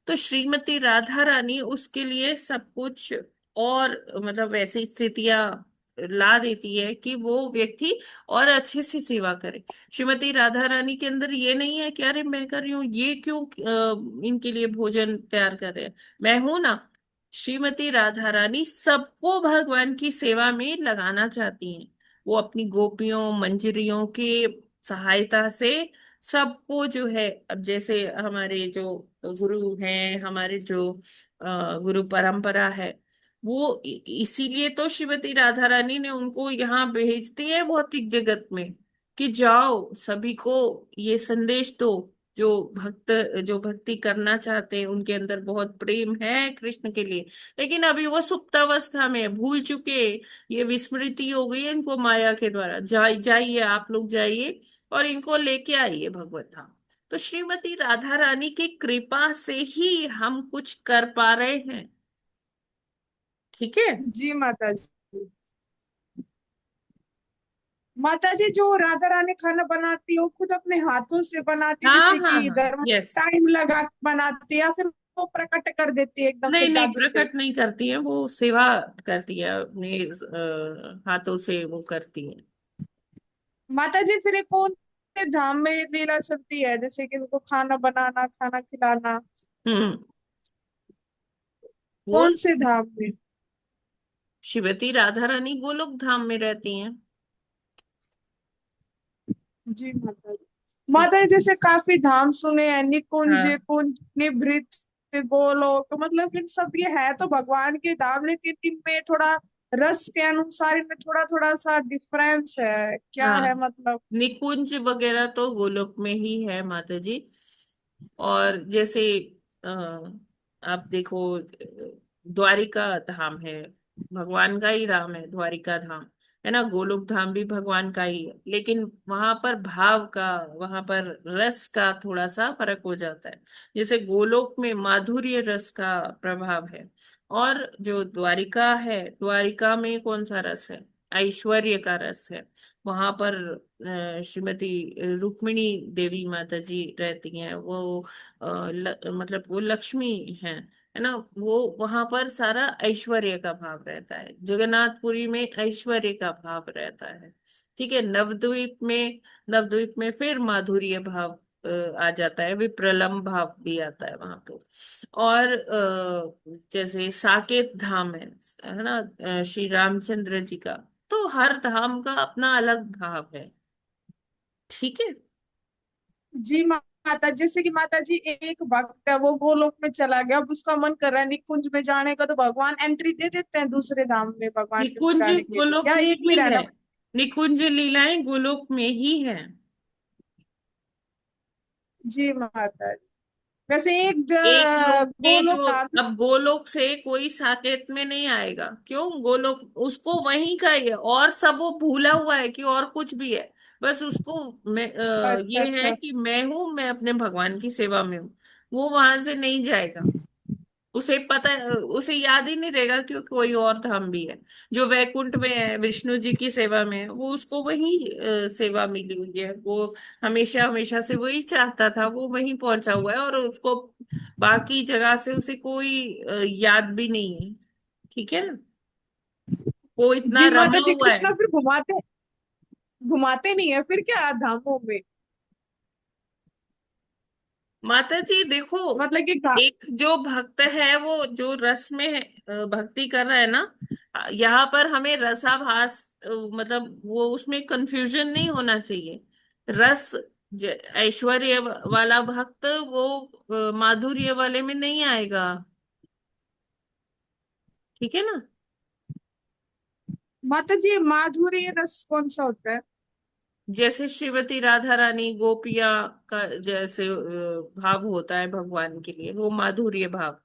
S2: तो श्रीमती राधा रानी उसके लिए सब कुछ और मतलब ऐसी स्थितियां ला देती है कि वो व्यक्ति और अच्छे से सेवा करे। श्रीमती राधा रानी के अंदर ये नहीं है कि अरे मैं कर रही हूँ, ये क्यों इनके लिए भोजन तैयार कर रहे हैं, मैं हूं ना। श्रीमती राधा रानी सबको भगवान की सेवा में लगाना चाहती हैं। वो अपनी गोपियों मंजरियों के सहायता से सबको जो है, अब जैसे हमारे जो गुरु हैं, हमारे जो गुरु परंपरा है, वो इसीलिए तो श्रीमती राधा रानी ने उनको यहाँ भेजती है भौतिक जगत में कि जाओ सभी को ये संदेश दो। जो भक्त, जो भक्ति करना चाहते हैं, उनके अंदर बहुत प्रेम है कृष्ण के लिए, लेकिन अभी वो सुप्तावस्था में भूल चुके, ये विस्मृति हो गई है इनको माया के द्वारा। जाइए आप लोग जाइए और इनको लेके आइए भगवत धाम। तो श्रीमती राधा रानी की कृपा से ही हम कुछ कर पा रहे हैं। ठीक है।
S10: जी माता जी। माता जी, जो राधा रानी खाना बनाती है वो खुद अपने हाथों से बनाती है,
S2: हाँ
S10: जैसे
S2: हाँ
S10: कि
S2: हाँ,
S10: इधर
S2: यस।
S10: टाइम लगा के बनाती है, या फिर वो प्रकट कर देती है एकदम से
S2: नहीं नहीं,
S10: जादू से?
S2: प्रकट नहीं करती है, वो सेवा करती है अपने हाथों से वो करती है।
S10: माता जी, फिर ये कौन से धाम में ये लीला चलती है, जैसे कि उनको खाना बनाना, खाना खिलाना?
S2: हम्म। वो
S10: कौन से धाम में?
S2: श्रीमती राधा रानी गोलोक धाम में रहती हैं।
S10: जी माता जी। माता जी, जैसे काफी धाम सुने हैं, निकुंज,
S2: हाँ
S10: कुंज, निभृत, गोलोक, मतलब इन सब ये है तो भगवान के धाम, लेकिन इनमें थोड़ा रस के अनुसार इनमें थोड़ा थोड़ा सा डिफरेंस है, क्या है
S2: हाँ,
S10: मतलब?
S2: निकुंज वगैरह तो गोलोक में ही है माता जी। और जैसे अ, आप देखो, द्वारिका धाम है, भगवान का ही धाम है द्वारिका धाम, है ना। गोलोक धाम भी भगवान का ही है, लेकिन वहां पर भाव का, वहां पर रस का थोड़ा सा फर्क हो जाता है। जैसे गोलोक में माधुर्य रस का प्रभाव है, और जो द्वारिका है, द्वारिका में कौन सा रस है, ऐश्वर्य का रस है। वहां पर श्रीमती रुक्मिणी देवी माता जी रहती हैं, वो मतलब वो लक्ष्मी है ना। वो वहां पर सारा ऐश्वर्य का भाव रहता है, जगन्नाथपुरी में ऐश्वर्य का भाव रहता है। ठीक है। नवद्वीप में, नवद्वीप में फिर माधुर्य भाव आ जाता है, विप्रलम्ब भाव भी आता है वहां पे। और जैसे साकेत धाम है ना, श्री रामचंद्र जी का, तो हर धाम का अपना अलग भाव है। ठीक है।
S10: जी माता, जैसे कि माता जी एक भक्त है, वो गोलोक में चला गया, अब उसका मन कर रहा है निकुंज में जाने का, तो भगवान एंट्री दे देते हैं दूसरे धाम में भगवान के उसको
S2: निकुंज
S10: जाने के लिए,
S2: गोलोक
S10: या
S2: में
S10: एक में
S2: ही है,
S10: रहना?
S2: निकुंज लीलाएं गोलोक में ही है।
S10: जी माता जी। वैसे एक
S2: एक लोक में
S10: गोलोक
S2: जो,
S10: धाम।
S2: अब गोलोक से कोई साकेत में नहीं आएगा, क्यों, गोलोक उसको वहीं का ही है, और सब वो भूला हुआ है कि और कुछ भी है। बस उसको मैं
S10: अच्छा
S2: ये है
S10: अच्छा।
S2: कि मैं हूं, मैं अपने भगवान की सेवा में हूँ। वो वहां से नहीं जाएगा, उसे पता, उसे याद ही नहीं रहेगा कि कोई और धाम भी है। जो वैकुंठ में है, विष्णु जी की सेवा में है, वो उसको वही सेवा मिली हुई है। वो हमेशा हमेशा से वही चाहता था, वो वहीं पहुंचा हुआ है, और उसको बाकी जगह से उसे कोई याद भी नहीं है। ठीक है ना, वो इतना
S10: जी
S2: रमा
S10: माता जी,
S2: हुआ है।
S10: कृष्णा फिर घुमाते घुमाते नहीं है फिर क्या धामों में?
S2: माता जी देखो,
S10: मतलब कि
S2: एक जो भक्त है, वो जो रस में है, भक्ति कर रहा है ना, यहाँ पर हमें रसाभास मतलब वो उसमें कंफ्यूजन नहीं होना चाहिए। रस, ऐश्वर्य वाला भक्त वो माधुर्य वाले में नहीं आएगा। ठीक है ना।
S10: माता जी, माधुरी रस कौन सा होता है?
S2: जैसे श्रीमती राधा रानी गोपिया का जैसे भाव होता है भगवान के लिए, वो माधुर्य भाव,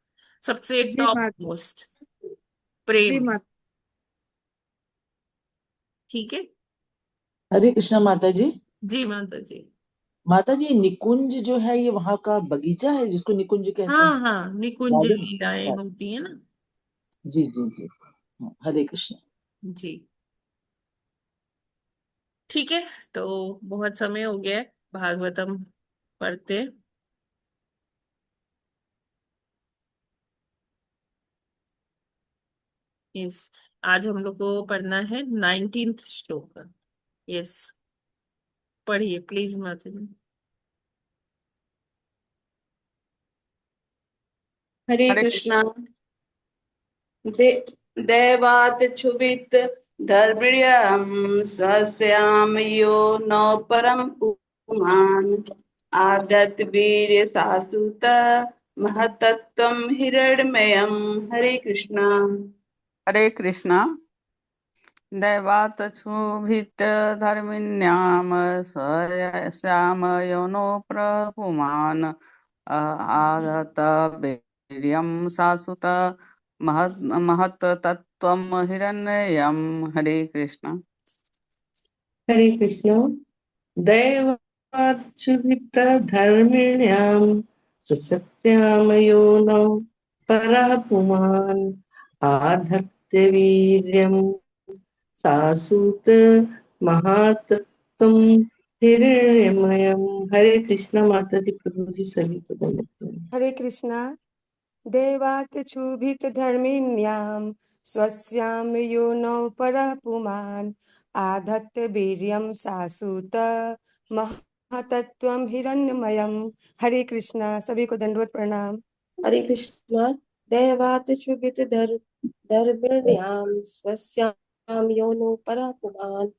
S2: सबसे
S10: जी
S2: टॉप
S10: माता।
S2: मोस्ट
S10: जी
S2: प्रेम।
S10: माता।
S2: ठीक है।
S11: हरे कृष्णा माता जी।
S2: जी माता जी।
S11: माता जी, निकुंज जो है ये वहां का बगीचा है जिसको निकुंज कहते हैं?
S2: हाँ हाँ, निकुंज
S11: गार्डन।
S2: लीलाएं होती है ना।
S11: जी जी जी। हरे कृष्ण।
S2: जी ठीक है। तो बहुत समय हो गया है भागवतम पढ़ते। यस, आज हम लोग को पढ़ना है 19th श्लोक। यस, पढ़िए प्लीज माता जी।
S8: हरे
S5: हरे
S8: कृष्णा। दैवात् क्षुभित धर्म्यं स्वस्याम यो न परम पुमान् आदत वीर्य सासुत महतत्वं हिरण्मयम्। हरे कृष्णा।
S6: हरे कृष्णा। दैवात् क्षुभित धर्मिण्याम स्वश्याम योनो प्रपुमान् आरत वीर्यं सासुत महत् तत्त्वं हिरण्ययम्। हरे कृष्ण।
S7: हरे कृष्ण। दैवाच्छुभित धर्मिण्यां सुसस्याम योनौ परः पुमान् आधत्ते वीर्यं सासूत महातत्वं हिरण्यमयम्। हरे कृष्णा। माता जी, प्रभु जी सभी को दंडवत प्रणाम।
S12: हरे कृष्णा। दैवात् क्षुभित धर्मिण्यां स्वस्यां योनौ परः पुमान् आधत्त वीर्यं सासुत महतत्त्वं हिरण्यमयम्। हरे कृष्णा। सभी को दंडवत प्रणाम।
S13: हरे कृष्णा। दैवात् क्षुभित धर्मिण्यां स्वस्यां योनो परः पुमान्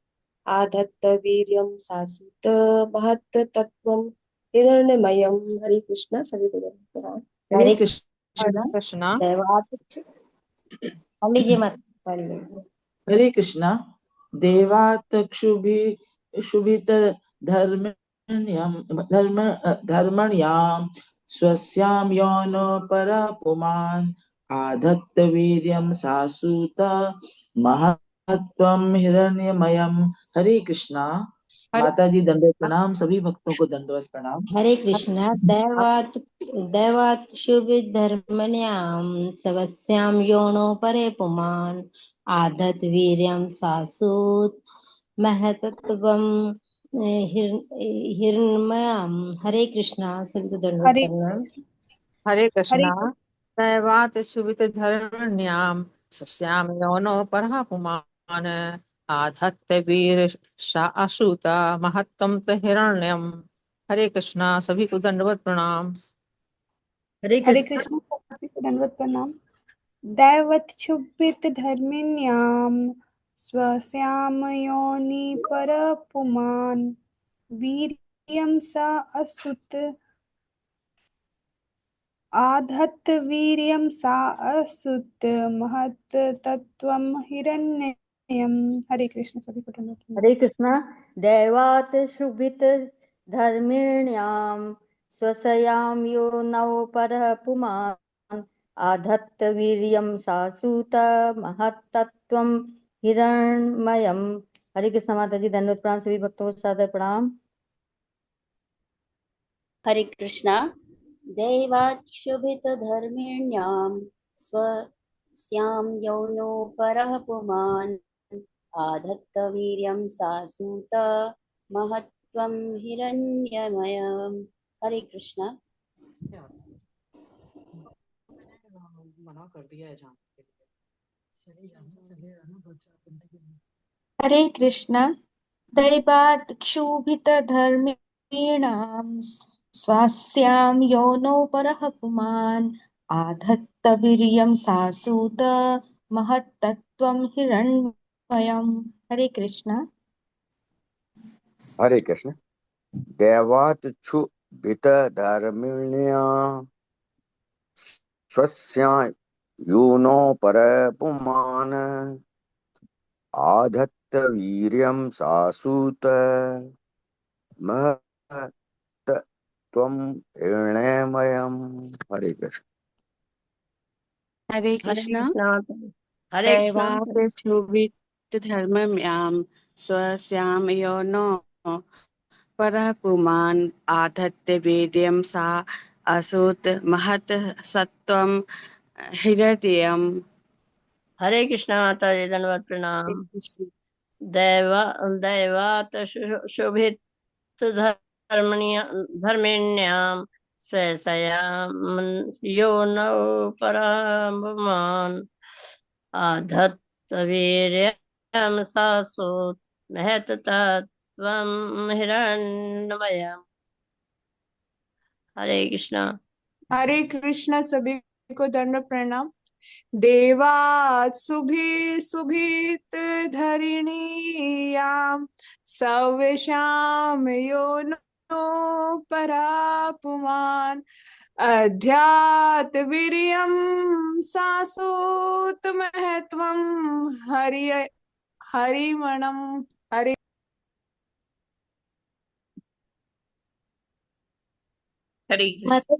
S13: आधत्त वीर्यं सासुत महत् तत्त्वं हिरण्यमयम्। हरे कृष्णा। सभी को दंडवत प्रणाम।
S11: हरे
S3: हरे
S11: कृष्णा।
S3: कृष्ण। दैवात मम्मी जी मत पढ़ लीजिए।
S11: हरे कृष्णा। देवात् क्षुभित धर्मण्यां स्वस्यां योनो परः पुमान् आधत्त वीर्यं सासुत महत्त्वं हिरण्यमयम्। हरे कृष्णा। माता जी दंडवत प्रणाम। सभी भक्तों को दंडवत प्रणाम।
S3: हरे कृष्ण। दैवात शुभ धर्मण्याम सवस्याम योनो परे पुमान आदत वीर्यम सासूत महतत्वम हिरण्मयम। हरे कृष्णा। सभी को दंडवत
S14: हरे
S3: प्रणाम।
S14: हरे
S3: हरे
S14: कृष्णा। दैवात् शुभित धर्म्यां सस्याम योनो परः पुमान् आधत्त वीर अशुत महत्तम त हिरण्यम। हरे कृष्णा। सभी को दंडवत प्रणाम।
S3: हरे
S15: हरे
S3: कृष्ण।
S15: कृष्ण। सभी को दंडवत प्रणाम। दैवच्छुभित धर्मिण्यां स्वस्याम योनि परपुमान् वीर्यं सा असुत आधत्त वीर्यं सा असुत महत् तत्त्वं हिरण्ययम्। हरे कृष्ण। सभी को दंडवत प्रणाम।
S16: हरे कृष्णा। दैवात् शुभित धर्मिण्यां स्वस्यां योनौ परः पुमान् आधत्त वीर्यं सासूत महत्तत्त्वं हिरण्मयम्। हरे कृष्ण। माता जी दंडवत प्रणाम। सभी भक्तों को सादर प्रणाम।
S17: हरे कृष्णा। दैवाच्छुभितधर्मिण्यां स्वस्यां यौनो परः पुमान् आधत्तवीर्यं सासूत महत्त्वं हिरण्यमयम्। हरे कृष्णा।
S18: मना कर दिया है जहाँ पे
S19: हरे कृष्णा। दैवात् क्षुभितधर्मिणां स्वास्यां योनौ परः पुमान् आधत्त वीर्यं सासूत महत्तत्त्वं हिरण्मयम्। हरे कृष्णा।
S4: हरे कृष्ण। दैवात् क्षुभित धर्मिण्या स्वस्या यूनो पर पुमान आधत्त वीर्यं सासूत महत्त्वं हिरण्यमयम्। हरे कृष्ण।
S8: हरे
S3: हरे
S8: कृष्णा।
S3: कृष्णा। हरे कृष्णा।
S8: दैवात् शुभित धर्म्यां स्वस्यां योनो परः पुमान् आधत्ते वीर्यं सा असुत महत् सत्वं हिरण्यम्।
S20: हरे कृष्णा माता जी, धन्यवाद प्रणाम। दैवा दैवात शोभित धर्मिण्याम स्वयं यो नौ परमान आधत्त वीर्यं सासुत महत तत्त्वं हिरण्मयम्। हरे कृष्णा।
S10: हरे कृष्णा, सभी को दंड प्रणाम। देवात् सुभित धरिणीयां सव्यशां योनो परापुमान् अध्यात् वीर्यं सासुत महत्वं हरिमणं। हरि
S2: हरे कृष्ण।
S19: माता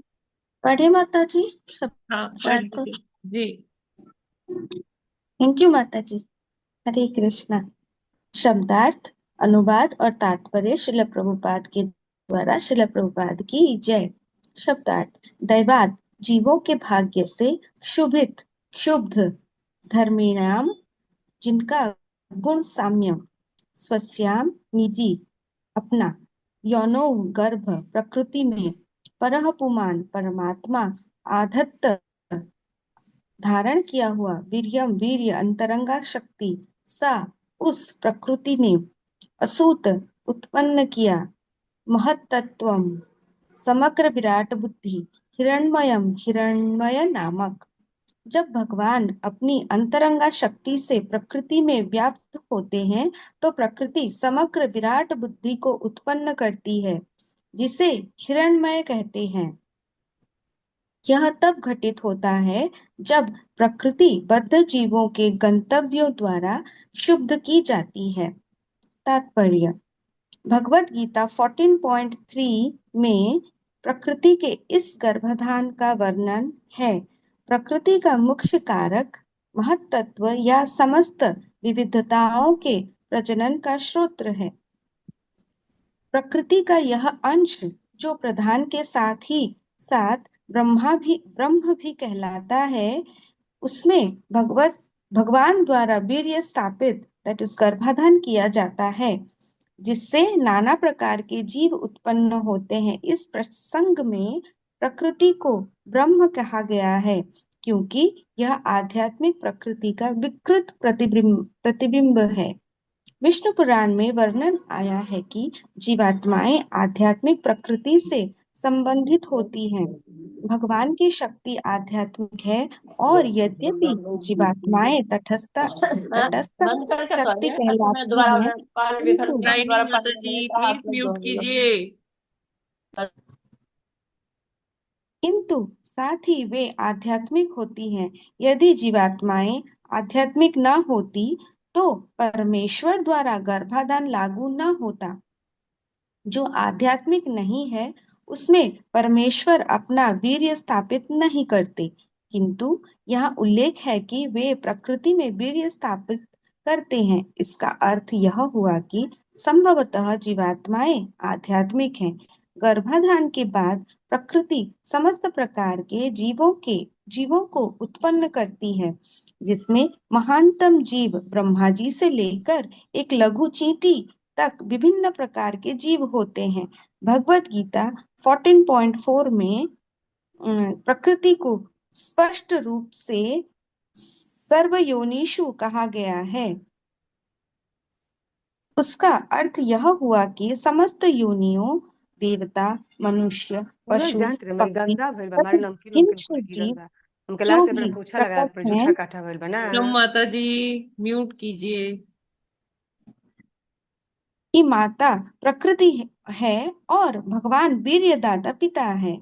S19: पढ़े माता जी सब
S2: हाँ पढ़
S19: पाठ।
S2: लीजिए जी।
S19: थैंक यू माता जी। हरे कृष्णा। शब्दार्थ, अनुवाद और तात्पर्य श्रील प्रभुपाद के द्वारा श्रील प्रभुपाद की जय। शब्दार्थ। दैवात जीवों के भाग्य से, शुभित क्षुब्ध, धर्मीणाम जिनका गुण साम्य, स्वस्याम निजी अपना, यौनो गर्भ प्रकृति में, परह पुमान परमात्मा, आधत्त धारण किया हुआ, वीर्यम वीर्य अंतरंगा शक्ति, सा उस प्रकृति ने, असूत उत्पन्न किया, महत्तत्वम समग्र विराट बुद्धि, हिरण्मयम हिरण्मय नामक। जब भगवान अपनी अंतरंगा शक्ति से प्रकृति में व्याप्त होते हैं तो प्रकृति समग्र विराट बुद्धि को उत्पन्न करती है, जिसे हिरण्मय कहते हैं। यह तब घटित होता है जब प्रकृति बद्ध जीवों के गंतव्यों द्वारा शुद्ध की जाती है। तात्पर्य। भगवत गीता 14.3 में प्रकृति के इस गर्भाधान का वर्णन है। प्रकृति का मुख्य कारक महत्तत्व या समस्त विविधताओं के प्रजनन का स्रोत है। प्रकृति का यह अंश जो प्रधान के साथ ही साथ ब्रह्म भी कहलाता है, उसमें भगवान द्वारा वीर्य स्थापित दैट इज गर्भाधान किया जाता है, जिससे नाना प्रकार के जीव उत्पन्न होते हैं। इस प्रसंग में प्रकृति को ब्रह्म कहा गया है क्योंकि यह आध्यात्मिक प्रकृति का विकृत प्रतिबिंब है। विष्णु पुराण में वर्णन आया है कि जीवात्माएं आध्यात्मिक प्रकृति से संबंधित होती हैं। भगवान की शक्ति आध्यात्मिक है और यद्यपि जीवात्माएं तटस्थ
S20: बंद करके तो
S19: शक्ति
S20: आइए, मैं
S19: कहलाती
S20: दोबारा
S19: हैं,
S20: पानी बिखर
S19: किंतु
S20: गया,
S2: नहीं
S20: दोबारा
S2: माता
S20: पानी
S2: जी,
S20: मिलेगा, हाथ
S2: प्लीज
S20: में
S2: म्यूट
S20: धोऊंगी।
S2: कीजिए।
S19: किंतु साथ ही वे आध्यात्मिक होती हैं। यदि जीवात्माएं आध्यात्मिक न होती तो परमेश्वर द्वारा गर्भाधान लागू न होता। जो आध्यात्मिक नहीं है उसमें परमेश्वर अपना वीर्य स्थापित नहीं करते, किंतु यहाँ उल्लेख है कि वे प्रकृति में वीर्य स्थापित करते हैं। इसका अर्थ यह हुआ कि संभवतः जीवात्माएं आध्यात्मिक हैं। गर्भाधान के बाद प्रकृति समस्त प्रकार के जीवों को उत्पन्न करती है, जिसमें महानतम जीव ब्रह्मा जी से लेकर एक लघु चींटी तक विभिन्न प्रकार के जीव होते हैं। भगवत गीता 14.4 में प्रकृति को स्पष्ट रूप से सर्वयोनिषु कहा गया है। उसका अर्थ यह हुआ कि समस्त योनियों, देवता, मनुष्य,
S12: वो लोग
S19: पशु,
S12: जानते रहे
S19: पक्षी
S12: गंदा भइल बा, हमारे
S19: तथा
S12: नमकीन नमकीन
S19: हिंस्र
S12: पूरा गिरल
S19: जीव
S12: बा। हमके
S19: जो
S12: लागत है
S19: भी
S12: बड़ा पोछा लगा
S19: प्रकट
S12: बड़ा
S19: हैं,
S12: जूठा काठा भइल बा ना।
S2: नम माता जी म्यूट कीजिए।
S19: की माता प्रकृति है और भगवान वीर्यदाता पिता है।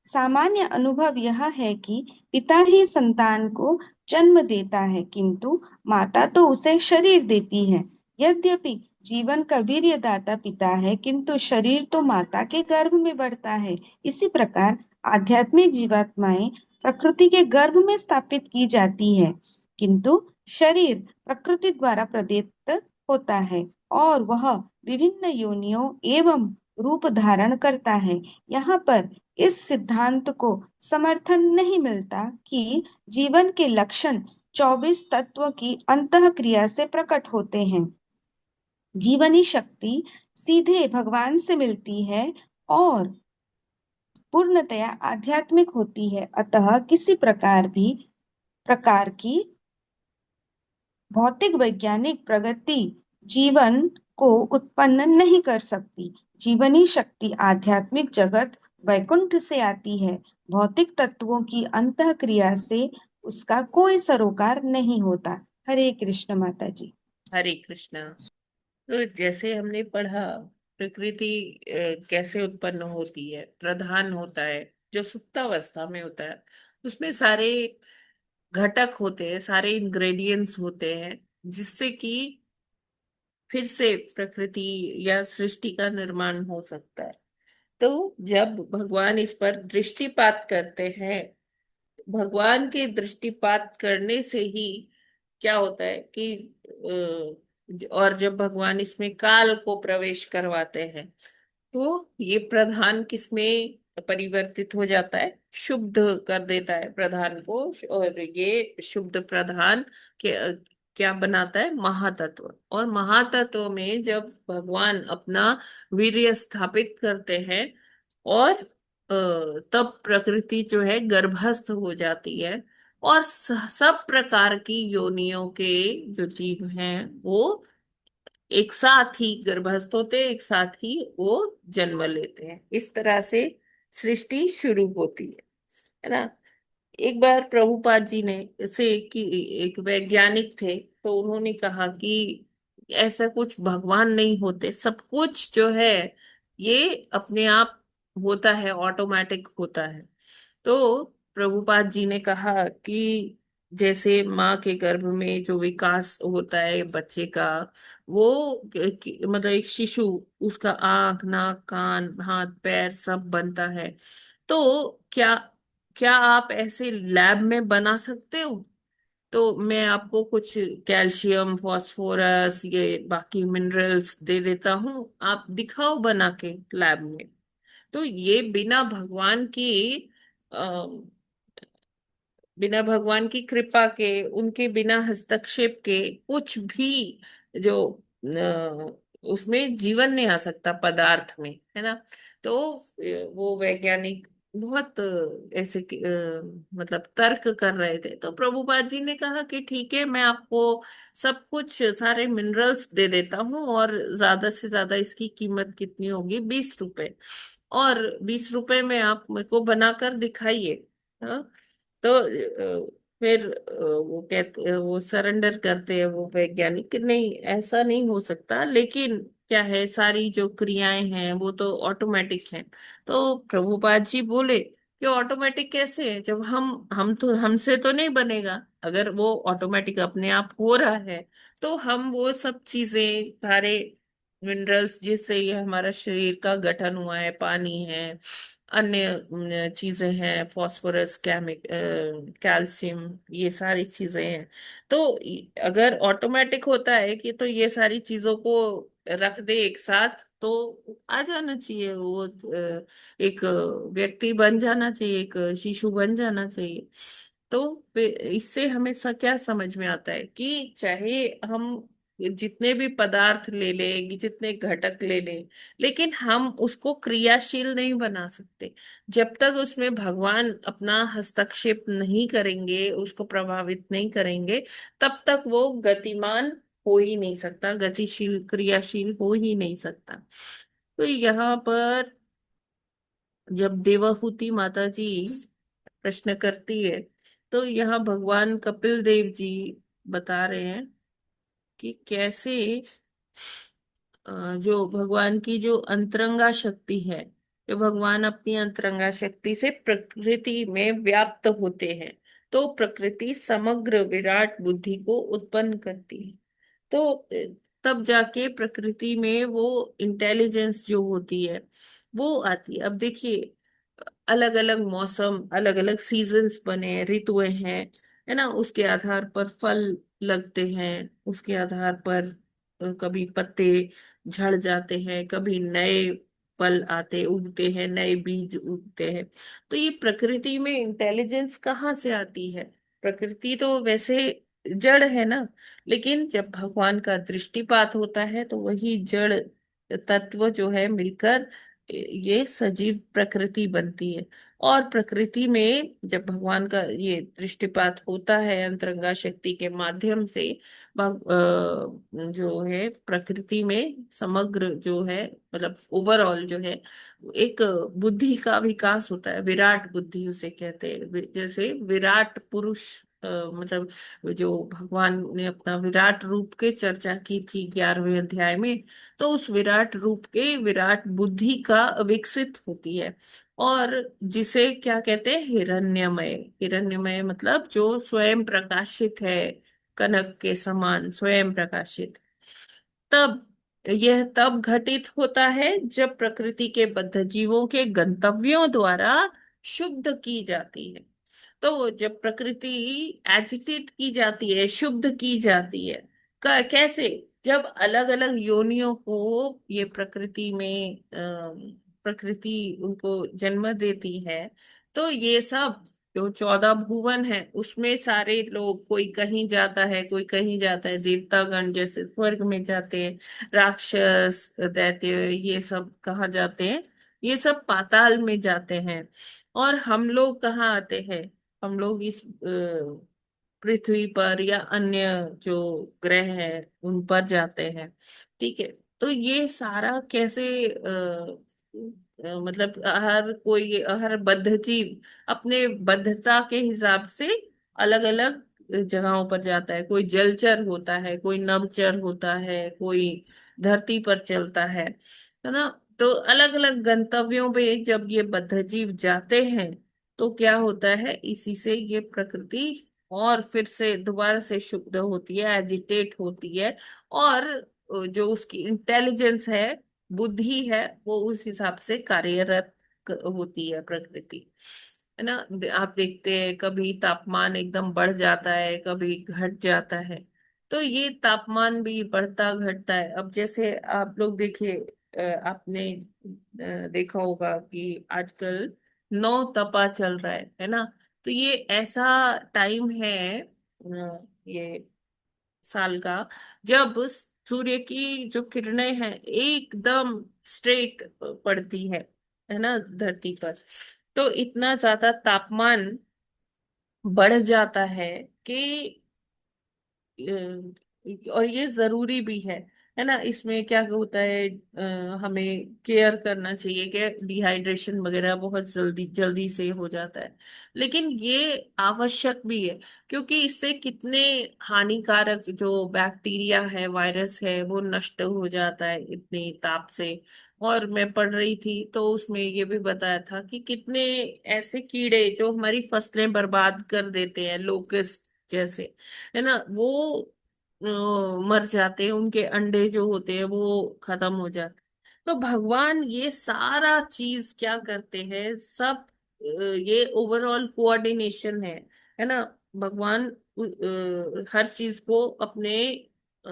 S19: सामान्य अनुभव यह है कि पिता ही संतान को जन्म देता है, किंतु माता तो उसे शरीर देती है। यद्यपि जीवन का वीर्यदाता पिता है, किंतु शरीर तो माता के गर्भ में बढ़ता है। इसी प्रकार आध्यात्मिक जीवात्माएं प्रकृति के गर्भ में स्थापित की जाती है, किंतु शरीर प्रकृति द्वारा प्रदत्त होता है और वह विभिन्न योनियों एवं रूप धारण करता है। यहाँ पर इस सिद्धांत को समर्थन नहीं मिलता कि जीवन के लक्षण 24 तत्व की अंतः क्रिया से प्रकट होते हैं। जीवनी शक्ति सीधे भगवान से मिलती है और पूर्णतया आध्यात्मिक होती है, अतः किसी प्रकार की भौतिक वैज्ञानिक प्रगति जीवन को उत्पन्न नहीं कर सकती। जीवनी शक्ति आध्यात्मिक जगत वैकुंठ से आती है। भौतिक तत्वों की अंतः क्रिया से उसका कोई सरोकार नहीं होता। हरे कृष्ण माता जी।
S2: हरे कृष्णा। तो जैसे हमने पढ़ा, प्रकृति कैसे उत्पन्न होती है, प्रधान होता है जो सुप्तावस्था में होता है, उसमें सारे घटक होते हैं, सारे इंग्रेडिएंट्स होते हैं, जिससे कि फिर से प्रकृति या सृष्टि का निर्माण हो सकता है। तो जब भगवान इस पर दृष्टिपात करते हैं, भगवान के दृष्टिपात करने से ही क्या होता है कि और जब भगवान इसमें काल को प्रवेश करवाते हैं, तो ये प्रधान किसमें परिवर्तित हो जाता है, शुद्ध कर देता है प्रधान को। और ये शुद्ध प्रधान के क्या बनाता है, महातत्व। और महातत्व में जब भगवान अपना वीर्य स्थापित करते हैं, और तब प्रकृति जो है गर्भस्थ हो जाती है, और सब प्रकार की योनियों के जो जीव हैं वो एक साथ ही गर्भस्थ होते हैं, एक साथ ही वो जन्म लेते हैं। इस तरह से सृष्टि शुरू होती है ना। एक बार प्रभुपाद जी ने से कि एक वैज्ञानिक थे, तो उन्होंने कहा कि ऐसा कुछ भगवान नहीं होते, सब कुछ जो है ये अपने आप होता है, ऑटोमेटिक होता है। तो प्रभुपाद जी ने कहा कि जैसे माँ के गर्भ में जो विकास होता है बच्चे का, वो मतलब एक शिशु, उसका आंख, नाक, कान, हाथ, पैर सब बनता है। तो क्या क्या आप ऐसे लैब में बना सकते हो? तो मैं आपको कुछ कैल्शियम, फास्फोरस, ये बाकी मिनरल्स दे देता हूँ, आप दिखाओ बना के लैब में। तो ये बिना भगवान की कृपा के, उनके बिना हस्तक्षेप के कुछ भी जो उसमें जीवन नहीं आ सकता पदार्थ में, है ना। तो वो वैज्ञानिक बहुत मतलब तर्क कर रहे थे। तो प्रभुपाद जी ने कहा कि ठीक है, मैं आपको सब कुछ, सारे मिनरल्स दे देता हूँ, और ज्यादा से ज्यादा इसकी कीमत कितनी होगी, 20 रुपए। और 20 रुपए में आप मेरे को बनाकर दिखाइए। हाँ। तो फिर वो कहते, वो सरेंडर करते हैं वो वैज्ञानिक कि नहीं, ऐसा नहीं हो सकता, लेकिन क्या है, सारी जो क्रियाएं हैं वो तो ऑटोमेटिक हैं। तो प्रभुपाद जी बोले कि ऑटोमेटिक कैसे है, जब हम तो, हमसे तो नहीं बनेगा। अगर वो ऑटोमेटिक अपने आप हो रहा है, तो हम वो सब चीजें, सारे मिनरल्स जिससे ये हमारा शरीर का गठन हुआ है, पानी है, अन्य चीजें हैं, फास्फोरस, कैल्शियम, ये सारी चीजें हैं। तो अगर ऑटोमेटिक होता है कि, तो ये सारी चीजों को रख दे एक साथ, तो आ जाना चाहिए वो, एक व्यक्ति बन जाना चाहिए, एक शिशु बन जाना चाहिए। तो इससे हमें क्या समझ में आता है कि चाहे हम जितने भी पदार्थ ले लें, जितने घटक ले लें, लेकिन हम उसको क्रियाशील नहीं बना सकते। जब तक उसमें भगवान अपना हस्तक्षेप नहीं करेंगे, उसको प्रभावित नहीं करेंगे, तब तक वो गतिमान हो ही नहीं सकता, गतिशील, क्रियाशील हो ही नहीं सकता। तो यहाँ पर जब देवहूति माता जी प्रश्न करती है, तो यहाँ भगवान कपिल देव जी बता रहे हैं कि कैसे जो भगवान की जो अंतरंगा शक्ति है, जो भगवान अपनी अंतरंगा शक्ति से प्रकृति में व्याप्त होते हैं, तो प्रकृति समग्र विराट बुद्धि को उत्पन्न करती है। तो तब जाके प्रकृति में वो इंटेलिजेंस जो होती है वो आती है। अब देखिए, अलग अलग मौसम, अलग अलग सीजन्स बने हैं, ऋतुएं हैं, है ना, उसके आधार पर फल लगते हैं, उसके आधार पर कभी पत्ते झड़ जाते हैं, कभी नए फल आते उगते हैं, नए बीज उगते हैं। तो ये प्रकृति में इंटेलिजेंस कहाँ से आती है? प्रकृति तो वैसे जड़ है ना, लेकिन जब भगवान का दृष्टिपात होता है तो वही जड़ तत्व जो है मिलकर ये सजीव प्रकृति बनती है। और प्रकृति में जब भगवान का ये दृष्टिपात होता है अंतरंगा शक्ति के माध्यम से, जो है प्रकृति में समग्र जो है, मतलब ओवरऑल जो है, एक बुद्धि का विकास होता है। विराट बुद्धि उसे कहते हैं। जैसे विराट पुरुष, मतलब जो भगवान ने अपना विराट रूप के चर्चा की थी 11वें अध्याय में, तो उस विराट रूप के विराट बुद्धि का विकसित होती है। और जिसे क्या कहते हैं, हिरण्यमय। हिरण्यमय मतलब जो स्वयं प्रकाशित है, कनक के समान स्वयं प्रकाशित। तब यह तब घटित होता है जब प्रकृति के बद्ध जीवों के गंतव्यों द्वारा शुद्ध की जाती है। तो जब प्रकृति एजिटेट की जाती है, शुद्ध की जाती है, कैसे? जब अलग अलग योनियों को ये प्रकृति में प्रकृति उनको जन्म देती है, तो ये सब जो 14 भुवन है उसमें सारे लोग, कोई कहीं जाता है, कोई कहीं जाता है। देवतागण जैसे स्वर्ग में जाते हैं, राक्षस दैत्य ये सब कहाँ जाते हैं? ये सब पाताल में जाते हैं। और हम लोग कहाँ आते हैं? हम लोग इस पृथ्वी पर या अन्य जो ग्रह हैं उन पर जाते हैं। ठीक है। तो ये सारा कैसे मतलब हर कोई, हर बद्ध जीव अपने बद्धता के हिसाब से अलग अलग जगहों पर जाता है। कोई जलचर होता है, कोई नभचर होता है, कोई धरती पर चलता है ना। तो अलग अलग गंतव्यों पे जब ये बद्ध जीव जाते हैं तो क्या होता है, इसी से ये प्रकृति और फिर से दोबारा से शुद्ध होती है, एजिटेट होती है। और जो उसकी इंटेलिजेंस है, बुद्धि है, वो उस हिसाब से कार्यरत होती है प्रकृति, है ना। आप देखते हैं कभी तापमान एकदम बढ़ जाता है, कभी घट जाता है। तो ये तापमान भी बढ़ता घटता है। अब जैसे आप लोग देखिए, आपने देखा होगा कि आजकल नौ तपा चल रहा है ना। तो ये ऐसा टाइम है ये साल का, जब सूर्य की जो किरणें हैं एकदम स्ट्रेट पड़ती है ना धरती पर। तो इतना ज्यादा तापमान बढ़ जाता है कि और ये जरूरी भी है ना। इसमें क्या होता है, हमें केयर करना चाहिए कि डिहाइड्रेशन वगैरह बहुत जल्दी जल्दी से हो जाता है, लेकिन ये आवश्यक भी है, क्योंकि इससे कितने हानिकारक जो बैक्टीरिया है, वायरस है, वो नष्ट हो जाता है इतनी ताप से। और मैं पढ़ रही थी तो उसमें ये भी बताया था कि कितने ऐसे कीड़े जो हमारी फसलें बर्बाद कर देते हैं, लोकस्ट जैसे, है ना, वो अ, मर जाते हैं, उनके अंडे जो होते हैं वो खत्म हो जाते हैं। तो भगवान ये सारा चीज क्या करते हैं, सब ये ओवरऑल कोऑर्डिनेशन है ना। भगवान हर चीज को अपने अ,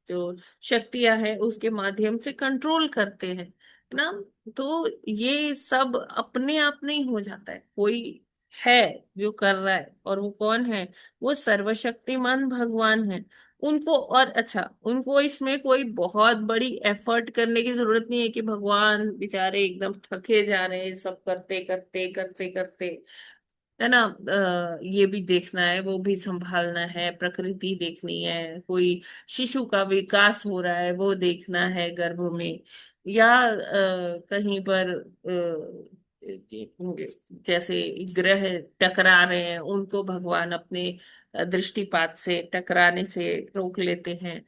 S2: जो शक्तियां हैं उसके माध्यम से कंट्रोल करते हैं ना। तो ये सब अपने आप नहीं हो जाता है, कोई है जो कर रहा है। और वो कौन है? वो सर्वशक्तिमान भगवान है। उनको, और अच्छा, उनको इसमें कोई बहुत बड़ी एफर्ट करने की जरूरत नहीं है कि भगवान बेचारे एकदम थके जा रहे हैं सब करते करते करते करते, है ना। ये भी देखना है, वो भी संभालना है, प्रकृति देखनी है, कोई शिशु का विकास हो रहा है वो देखना है गर्भ में, या कहीं पर जैसे ग्रह टकरा रहे हैं उनको भगवान अपने दृष्टिपात से टकराने से रोक लेते हैं।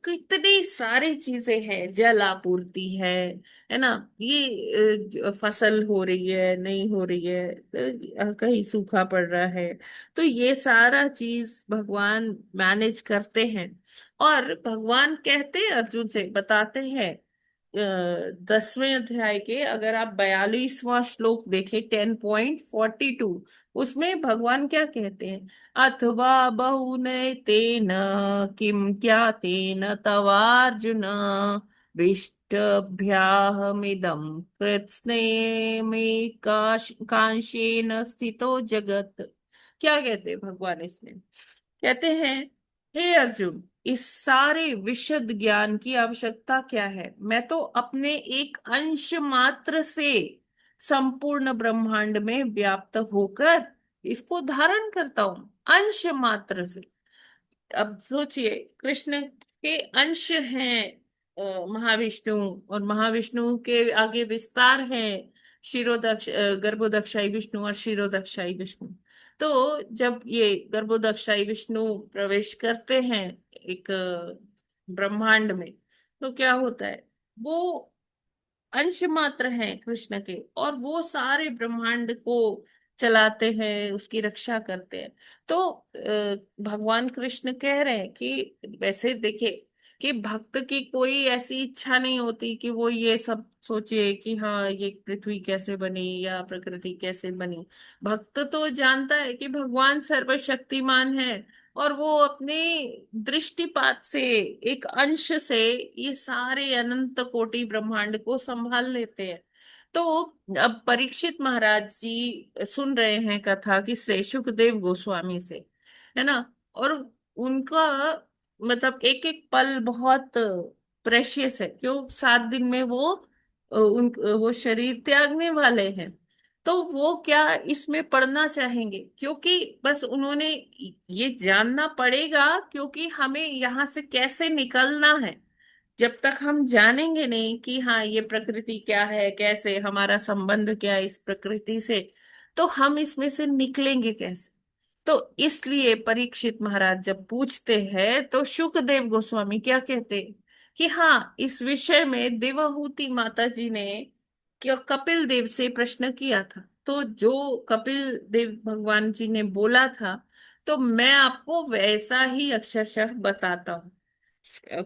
S2: कितनी सारी चीजें हैं, जल आपूर्ति है ना। ये फसल हो रही है, नहीं हो रही है, कहीं सूखा पड़ रहा है, तो ये सारा चीज भगवान मैनेज करते हैं। और भगवान कहते हैं, अर्जुन से बताते हैं, 10वें अध्याय के अगर आप 42वां श्लोक देखें, 10.42, उसमें भगवान क्या कहते हैं? अथवा बहुनैतेन किम क्या तेन तवार्जुन विष्टभ्याहमिदं कृत्स्ने में कांशेन स्थितो जगत्। क्या कहते हैं भगवान इसमें? कहते हैं, हे अर्जुन, इस सारे विशद ज्ञान की आवश्यकता क्या है? मैं तो अपने एक अंश मात्र से संपूर्ण ब्रह्मांड में व्याप्त होकर इसको धारण करता हूं, अंश मात्र से। अब सोचिए, कृष्ण के अंश हैं महाविष्णु, और महाविष्णु के आगे विस्तार है गर्भोदक्षाई विष्णु और क्षीरोदक्षाई विष्णु। तो जब ये गर्भोदक्षाई विष्णु प्रवेश करते हैं एक ब्रह्मांड में, तो क्या होता है? वो अंश मात्र हैं कृष्ण के, और वो सारे ब्रह्मांड को चलाते हैं, उसकी रक्षा करते हैं। तो भगवान कृष्ण कह रहे हैं कि वैसे देखिए कि भक्त की कोई ऐसी इच्छा नहीं होती कि वो ये सब सोचे कि हाँ ये पृथ्वी कैसे बनी या प्रकृति कैसे बनी। भक्त तो जानता है कि भगवान सर्वशक्तिमान है, और वो अपने दृष्टिपात से एक अंश से ये सारे अनंत कोटि ब्रह्मांड को संभाल लेते हैं। तो अब परीक्षित महाराज जी सुन रहे हैं कथा किससे? सुखदेव गोस्वामी से, है ना। और उनका मतलब एक एक पल बहुत प्रेशियस है, क्यों 7 दिन में वो शरीर त्यागने वाले हैं। तो वो क्या इसमें पढ़ना चाहेंगे? क्योंकि बस उन्होंने ये जानना पड़ेगा, क्योंकि हमें यहाँ से कैसे निकलना है। जब तक हम जानेंगे नहीं कि हाँ ये प्रकृति क्या है, कैसे हमारा संबंध क्या है इस प्रकृति से, तो हम इसमें से निकलेंगे कैसे? तो इसलिए परीक्षित महाराज जब पूछते हैं तो शुकदेव गोस्वामी क्या कहते हैं कि हाँ, इस विषय में देवहूति माता जी ने क्या कपिल देव से प्रश्न किया था। तो जो कपिल देव भगवान जी ने बोला था, तो मैं आपको वैसा ही अक्षरशः बताता हूँ।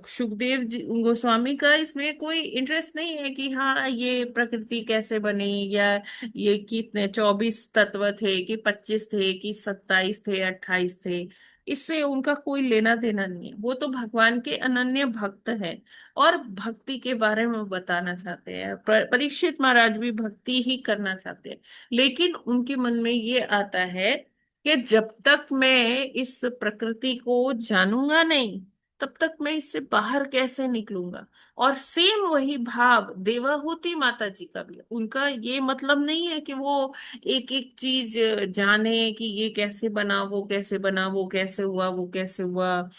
S2: सुखदेव जी गोस्वामी का इसमें कोई इंटरेस्ट नहीं है कि हाँ ये प्रकृति कैसे बनी, या ये कितने 24 तत्व थे कि 25 थे कि 27 थे 28 थे। इससे उनका कोई लेना देना नहीं है। वो तो भगवान के अनन्य भक्त हैं और भक्ति के बारे में बताना चाहते हैं। परीक्षित महाराज भी भक्ति ही करना चाहते हैं, लेकिन उनके मन में ये आता है कि जब तक मैं इस प्रकृति को जानूंगा नहीं, तब तक मैं इससे बाहर कैसे निकलूंगा। और सेम वही भाव देवाहूति माता जी का भी है। उनका ये मतलब नहीं है कि वो एक एक चीज जाने कि ये कैसे बना, वो कैसे बना, वो कैसे हुआ, वो कैसे हुआ।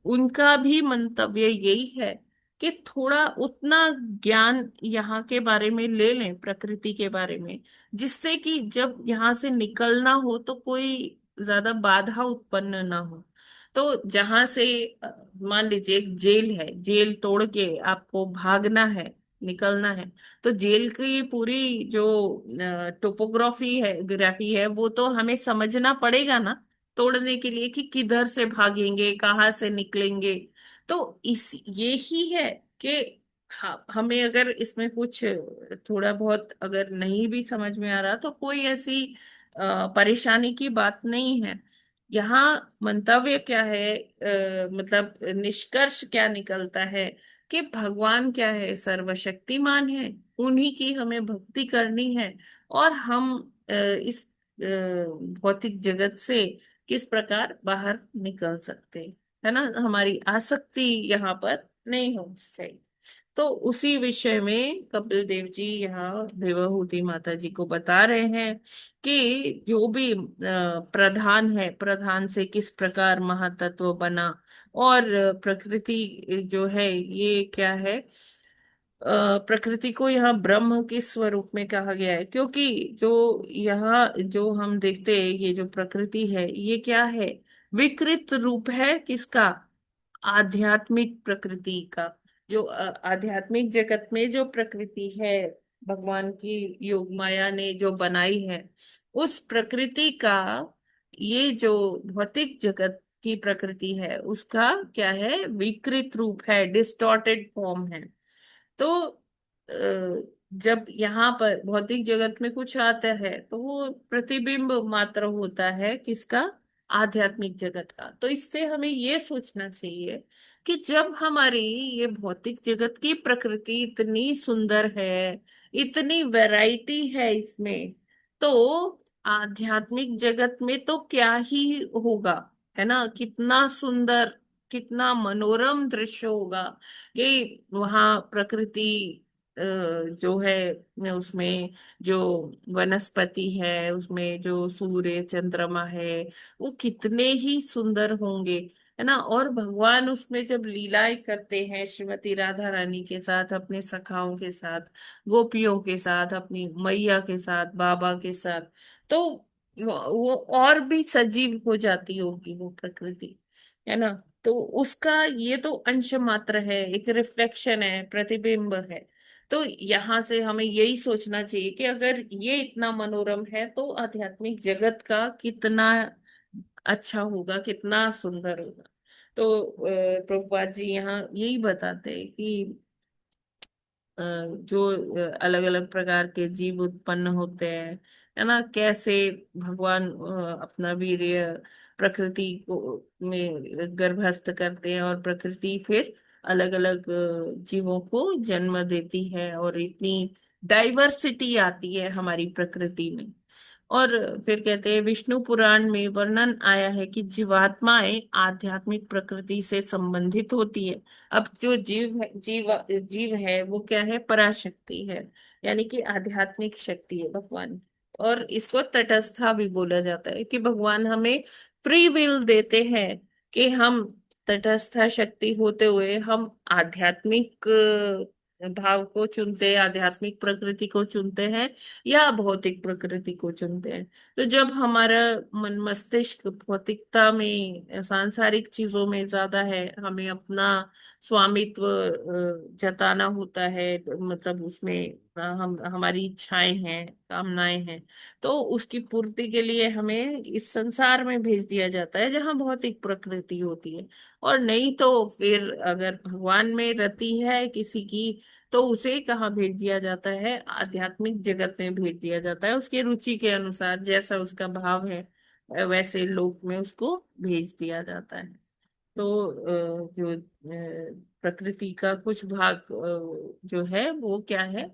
S2: उनका भी मंतव्य यही है कि थोड़ा उतना ज्ञान यहाँ के बारे में ले लें, प्रकृति के बारे में, जिससे कि जब यहाँ से निकलना हो तो कोई ज्यादा बाधा उत्पन्न ना हो। तो जहां से मान लीजिए एक जेल है, जेल तोड़ के आपको भागना है, निकलना है, तो जेल की पूरी जो टोपोग्राफी है, ग्राफी है, वो तो हमें समझना पड़ेगा ना तोड़ने के लिए, कि किधर से भागेंगे, कहाँ से निकलेंगे। तो इस ये ही है कि हाँ, हमें अगर इसमें कुछ थोड़ा बहुत अगर नहीं भी समझ में आ रहा, तो कोई ऐसी परेशानी की बात नहीं है। यहाँ मंतव्य क्या है, मतलब निष्कर्ष क्या निकलता है कि भगवान क्या है? सर्वशक्तिमान है, उन्हीं की हमें भक्ति करनी है। और हम इस भौतिक जगत से किस प्रकार बाहर निकल सकते हैं, है ना। हमारी आसक्ति यहाँ पर नहीं होनी चाहिए। तो उसी विषय में कपिल देव जी यहाँ देवहूति माता जी को बता रहे हैं कि जो भी प्रधान है, प्रधान से किस प्रकार महातत्व बना, और प्रकृति जो है ये क्या है। प्रकृति को यहाँ ब्रह्म के स्वरूप में कहा गया है, क्योंकि जो यहाँ जो हम देखते हैं, ये जो प्रकृति है ये क्या है? विकृत रूप है किसका? आध्यात्मिक प्रकृति का। जो आध्यात्मिक जगत में जो प्रकृति है, भगवान की योग माया ने जो बनाई है, उस प्रकृति का ये जो भौतिक जगत की प्रकृति है, उसका क्या है? विकृत रूप है, डिस्टॉर्टेड फॉर्म है। तो जब यहाँ पर भौतिक जगत में कुछ आता है, तो वो प्रतिबिंब मात्र होता है किसका? आध्यात्मिक जगत का। तो इससे हमें ये सोचना चाहिए कि जब हमारी ये भौतिक जगत की प्रकृति इतनी सुंदर है, इतनी वैरायटी है इसमें, तो आध्यात्मिक जगत में तो क्या ही होगा, है ना। कितना सुंदर, कितना मनोरम दृश्य होगा कि वहाँ प्रकृति जो है, उसमें जो वनस्पति है, उसमें जो सूर्य चंद्रमा है, वो कितने ही सुंदर होंगे, है ना। और भगवान उसमें जब लीलाएं करते हैं श्रीमती राधा रानी के साथ, अपने सखाओं के साथ, गोपियों के साथ, अपनी मैया के साथ, बाबा के साथ, तो वो और भी सजीव हो जाती होगी वो प्रकृति, है ना। तो उसका ये तो अंश मात्र है, एक रिफ्लेक्शन है, प्रतिबिंब है। तो यहाँ से हमें यही सोचना चाहिए कि अगर ये इतना मनोरम है तो आध्यात्मिक जगत का कितना अच्छा होगा, कितना सुंदर होगा। तो प्रभुपाद जी यहाँ यही बताते हैं कि जो अलग अलग प्रकार के जीव उत्पन्न होते हैं, है ना, कैसे भगवान अपना वीर्य प्रकृति को में गर्भस्थ करते हैं, और प्रकृति फिर अलग अलग जीवों को जन्म देती है, और इतनी डाइवर्सिटी आती है हमारी प्रकृति में। और फिर कहते हैं विष्णु पुराण में वर्णन आया है कि जीवात्माएं आध्यात्मिक प्रकृति से संबंधित होती है। अब जो जीव है वो क्या है, पराशक्ति है, यानी कि आध्यात्मिक शक्ति है भगवान। और इसको तटस्था भी बोला जाता है कि भगवान हमें फ्री विल देते हैं कि हम तटस्था शक्ति होते हुए हम आध्यात्मिक भाव को चुनते हैं, आध्यात्मिक प्रकृति को चुनते हैं, या भौतिक प्रकृति को चुनते हैं। तो जब हमारा मन मस्तिष्क भौतिकता में, सांसारिक चीजों में ज्यादा है, हमें अपना स्वामित्व जताना होता है, मतलब उसमें हम हमारी इच्छाएं हैं, कामनाएं हैं, तो उसकी पूर्ति के लिए हमें इस संसार में भेज दिया जाता है जहाँ भौतिक प्रकृति होती है। और नहीं तो फिर अगर भगवान में रति है किसी की, तो उसे कहाँ भेज दिया जाता है, आध्यात्मिक जगत में भेज दिया जाता है, उसके रुचि के अनुसार, जैसा उसका भाव है वैसे लोक में उसको भेज दिया जाता है। तो जो प्रकृति का कुछ भाग जो है वो क्या है,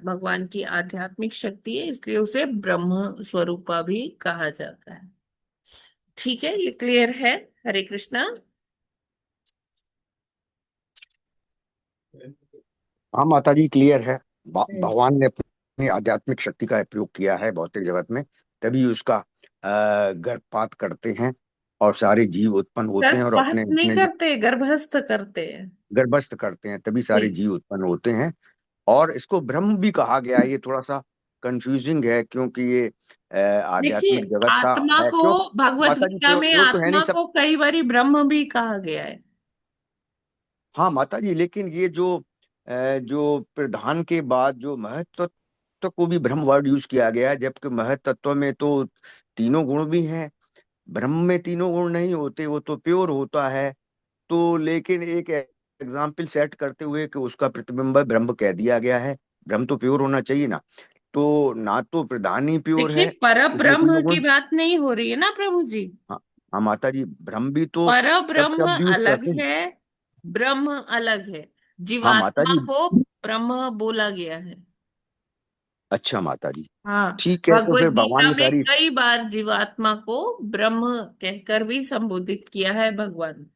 S2: भगवान की आध्यात्मिक शक्ति है, इसलिए उसे ब्रह्म स्वरूपा भी कहा जाता है। ठीक है, ये क्लियर है। हरे कृष्णा।
S4: हाँ माता जी, क्लियर है। भगवान ने अपनी आध्यात्मिक शक्ति का प्रयोग किया है भौतिक जगत में, तभी उसका गर्भपात करते हैं और सारे जीव उत्पन्न होते हैं, और अपने
S2: गर्भपात नहीं
S4: अपने
S2: करते, गर्भस्थ करते हैं।
S4: गर्भस्थ करते हैं, तभी सारे जीव उत्पन्न होते हैं। और इसको ब्रह्म भी कहा गया है। ये थोड़ा सा कंफ्यूजिंग है, क्योंकि ये
S2: देखिए,
S4: आध्यात्मिक जगत का
S2: आत्मा
S4: है।
S2: को
S4: क्यों
S2: भगवत
S4: माता जी,
S2: गीता में
S4: प्योर तो है नहीं
S2: आत्मा
S4: सब।
S2: को कई बारी ब्रह्म भी कहा गया है।
S4: हाँ माता जी, लेकिन ये जो प्रधान के बाद जो महत्व को भी ब्रह्म वर्ड यूज किया गया है, जबकि महत्त्व में तो तीनों गुण भी हैं। ब्रह्म में तीनों गुण नहीं होते, वो तो प्योर होता है। तो लेकिन एक एग्जाम्पल सेट करते हुए कि उसका प्रतिबिंब ब्रह्म कह दिया गया है। ब्रह्म तो प्योर होना चाहिए ना, तो ना तो प्रधान ही प्योर
S2: देखिए,
S4: है,
S2: पर
S4: उसमें
S2: ब्रह्म
S4: तीनों
S2: की
S4: गुण।
S2: बात नहीं हो रही है ना प्रभु जी।
S4: हाँ, हाँ माता जी, ब्रह्म भी तो
S2: पर
S4: सब
S2: ब्रह्म
S4: शब्द यूज
S2: अलग
S4: करते हैं।
S2: है, ब्रह्म अलग है।
S4: हाँ माता
S2: जीवात्मा
S4: जी।
S2: को ब्रह्म बोला गया है।
S4: अच्छा माता जी,
S2: हाँ,
S4: ठीक है, तो
S2: भगवत
S4: फिर भगवान
S2: गीता
S4: ने
S2: में
S4: सारी
S2: कई बार जीवात्मा को ब्रह्म कहकर भी संबोधित किया है भगवान।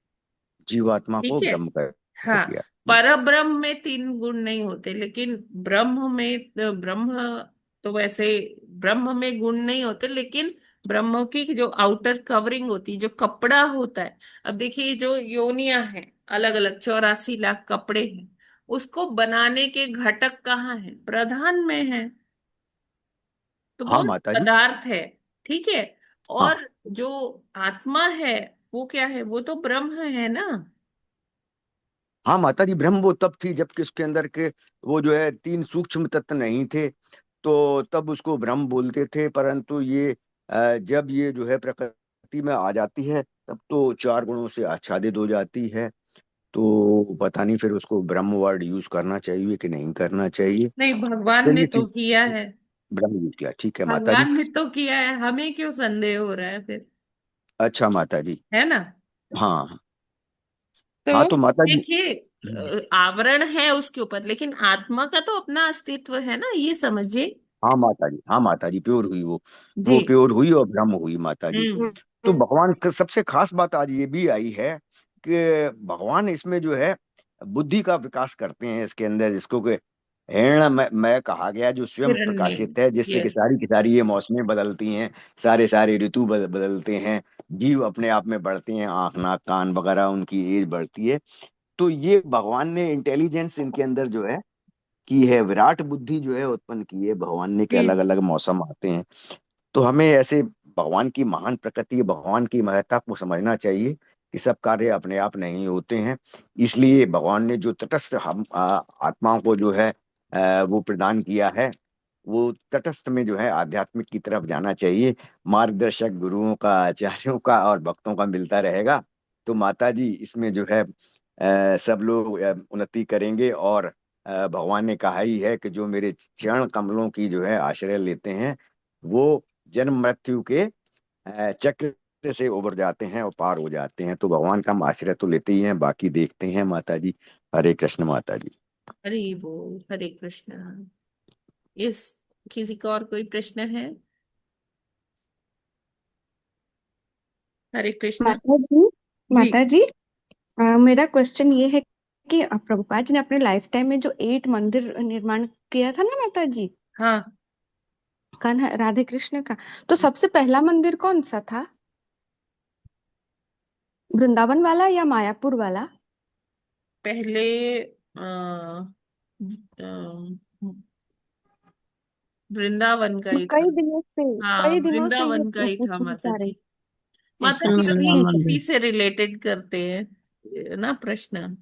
S4: जीवात्मा को
S2: ठीक है।
S4: ब्रह्म कर
S2: हाँ,
S4: दिया।
S2: पर ब्रह्म में तीन गुण नहीं होते, लेकिन ब्रह्म में ब्रह्म तो वैसे ब्रह्म में गुण नहीं होते, लेकिन ब्रह्म की जो आउटर कवरिंग होती है, जो कपड़ा होता है। अब देखिए, जो योनियां हैं, अलग अलग 84 लाख कपड़े हैं, उसको बनाने के घटक कहाँ हैं, प्रधान में है। तो
S4: हाँ
S2: वो
S4: माता जी।
S2: पदार्थ है। ठीक है।
S4: हाँ,
S2: और जो आत्मा है वो क्या है, वो तो ब्रह्म है ना।
S4: हाँ माता जी, ब्रह्म वो तब थी जबकि उसके अंदर के वो जो है तीन सूक्ष्म तत्व नहीं थे, तो तब उसको ब्रह्म बोलते थे। परंतु ये जब ये जो है प्रकृति में आ जाती है, तब तो चार गुणों से आच्छादित हो जाती है। तो पता नहीं फिर उसको ब्रह्म वर्ड यूज करना चाहिए कि नहीं करना चाहिए।
S2: नहीं, भगवान ने
S4: चलिए
S2: तो
S4: ठीक,
S2: किया है।
S4: ब्रह्म यूज किया, ठीक है माता जी।
S2: भगवान ने तो किया है, हमें क्यों संदेह हो रहा है फिर,
S4: अच्छा माता जी।
S2: है ना।
S4: हाँ, हाँ
S2: तो
S4: तो माता जी।
S2: देखिए, आवरण है उसके ऊपर, लेकिन आत्मा का तो अपना अस्तित्व है ना, ये समझिए।
S4: हाँ माता जी, हाँ माता जी, प्योर हुई
S2: जी।
S4: वो प्योर हुई और ब्रह्म हुई माता जी।
S2: हम्म।
S4: तो भगवान का सबसे खास बात आज ये भी आई है कि भगवान इसमें जो है बुद्धि का विकास करते हैं इसके अंदर, जिसको कि हिरण्मय कहा गया, जो स्वयं
S2: हिरण्य।
S4: प्रकाशित है, जिससे कि
S2: यस।
S4: सारी की सारी ये मौसमें बदलती हैं, सारे सारे ऋतु बदलते हैं, जीव अपने आप में बढ़ते हैं, आंख नाक कान वगैरह उनकी एज बढ़ती है। तो ये भगवान ने इंटेलिजेंस इनके अंदर जो है की है, विराट बुद्धि जो है उत्पन्न की है भगवान ने, कि
S2: जी।
S4: अलग अलग मौसम आते हैं। तो हमें ऐसे भगवान की महान प्रकृति, भगवान की महत्ता को समझना चाहिए कि सब कार्य अपने आप नहीं होते हैं। इसलिए भगवान ने जो तटस्थ हम आत्माओं को जो है वो प्रदान किया है, वो तटस्थ में जो है आध्यात्मिक की तरफ जाना चाहिए। मार्गदर्शक गुरुओं का, आचार्यों का और भक्तों का मिलता रहेगा तो माता जी इसमें जो है सब लोग उन्नति करेंगे। और भगवान ने कहा ही है कि जो मेरे चरण कमलों की जो है आश्रय लेते हैं, वो जन्म मृत्यु के चक्र से उबर जाते हैं और पार हो जाते हैं। तो भगवान का हम आश्रय तो लेते ही हैं, बाकी देखते हैं माता जी। हरे कृष्ण माता जी।
S2: हरि बोल, हरे कृष्ण। यस। किसी का और कोई प्रश्न है? हरे कृष्ण।
S19: माता जी,
S2: जी।
S19: माता जी, मेरा क्वेश्चन ये है कि प्रभुपाद जी ने अपने लाइफ टाइम में जो 8 मंदिर निर्माण किया था ना माता जी,
S2: हाँ।
S19: राधे कृष्ण का, तो सबसे पहला मंदिर कौन सा था? वृंदावन वाला या मायापुर वाला?
S2: पहले अ, वृंदावन का
S19: मैं
S2: ही था। हाँ,
S19: कई दिनों से ये
S2: वृंदावन का ही था
S19: पूछना
S2: माता
S19: चाह रही।
S2: जी। माता
S19: अच्छा
S2: जी
S19: अच्छा,
S2: अभी
S19: ठीक है।
S2: इसी से रिलेटेड करते हैं ना प्रश्न।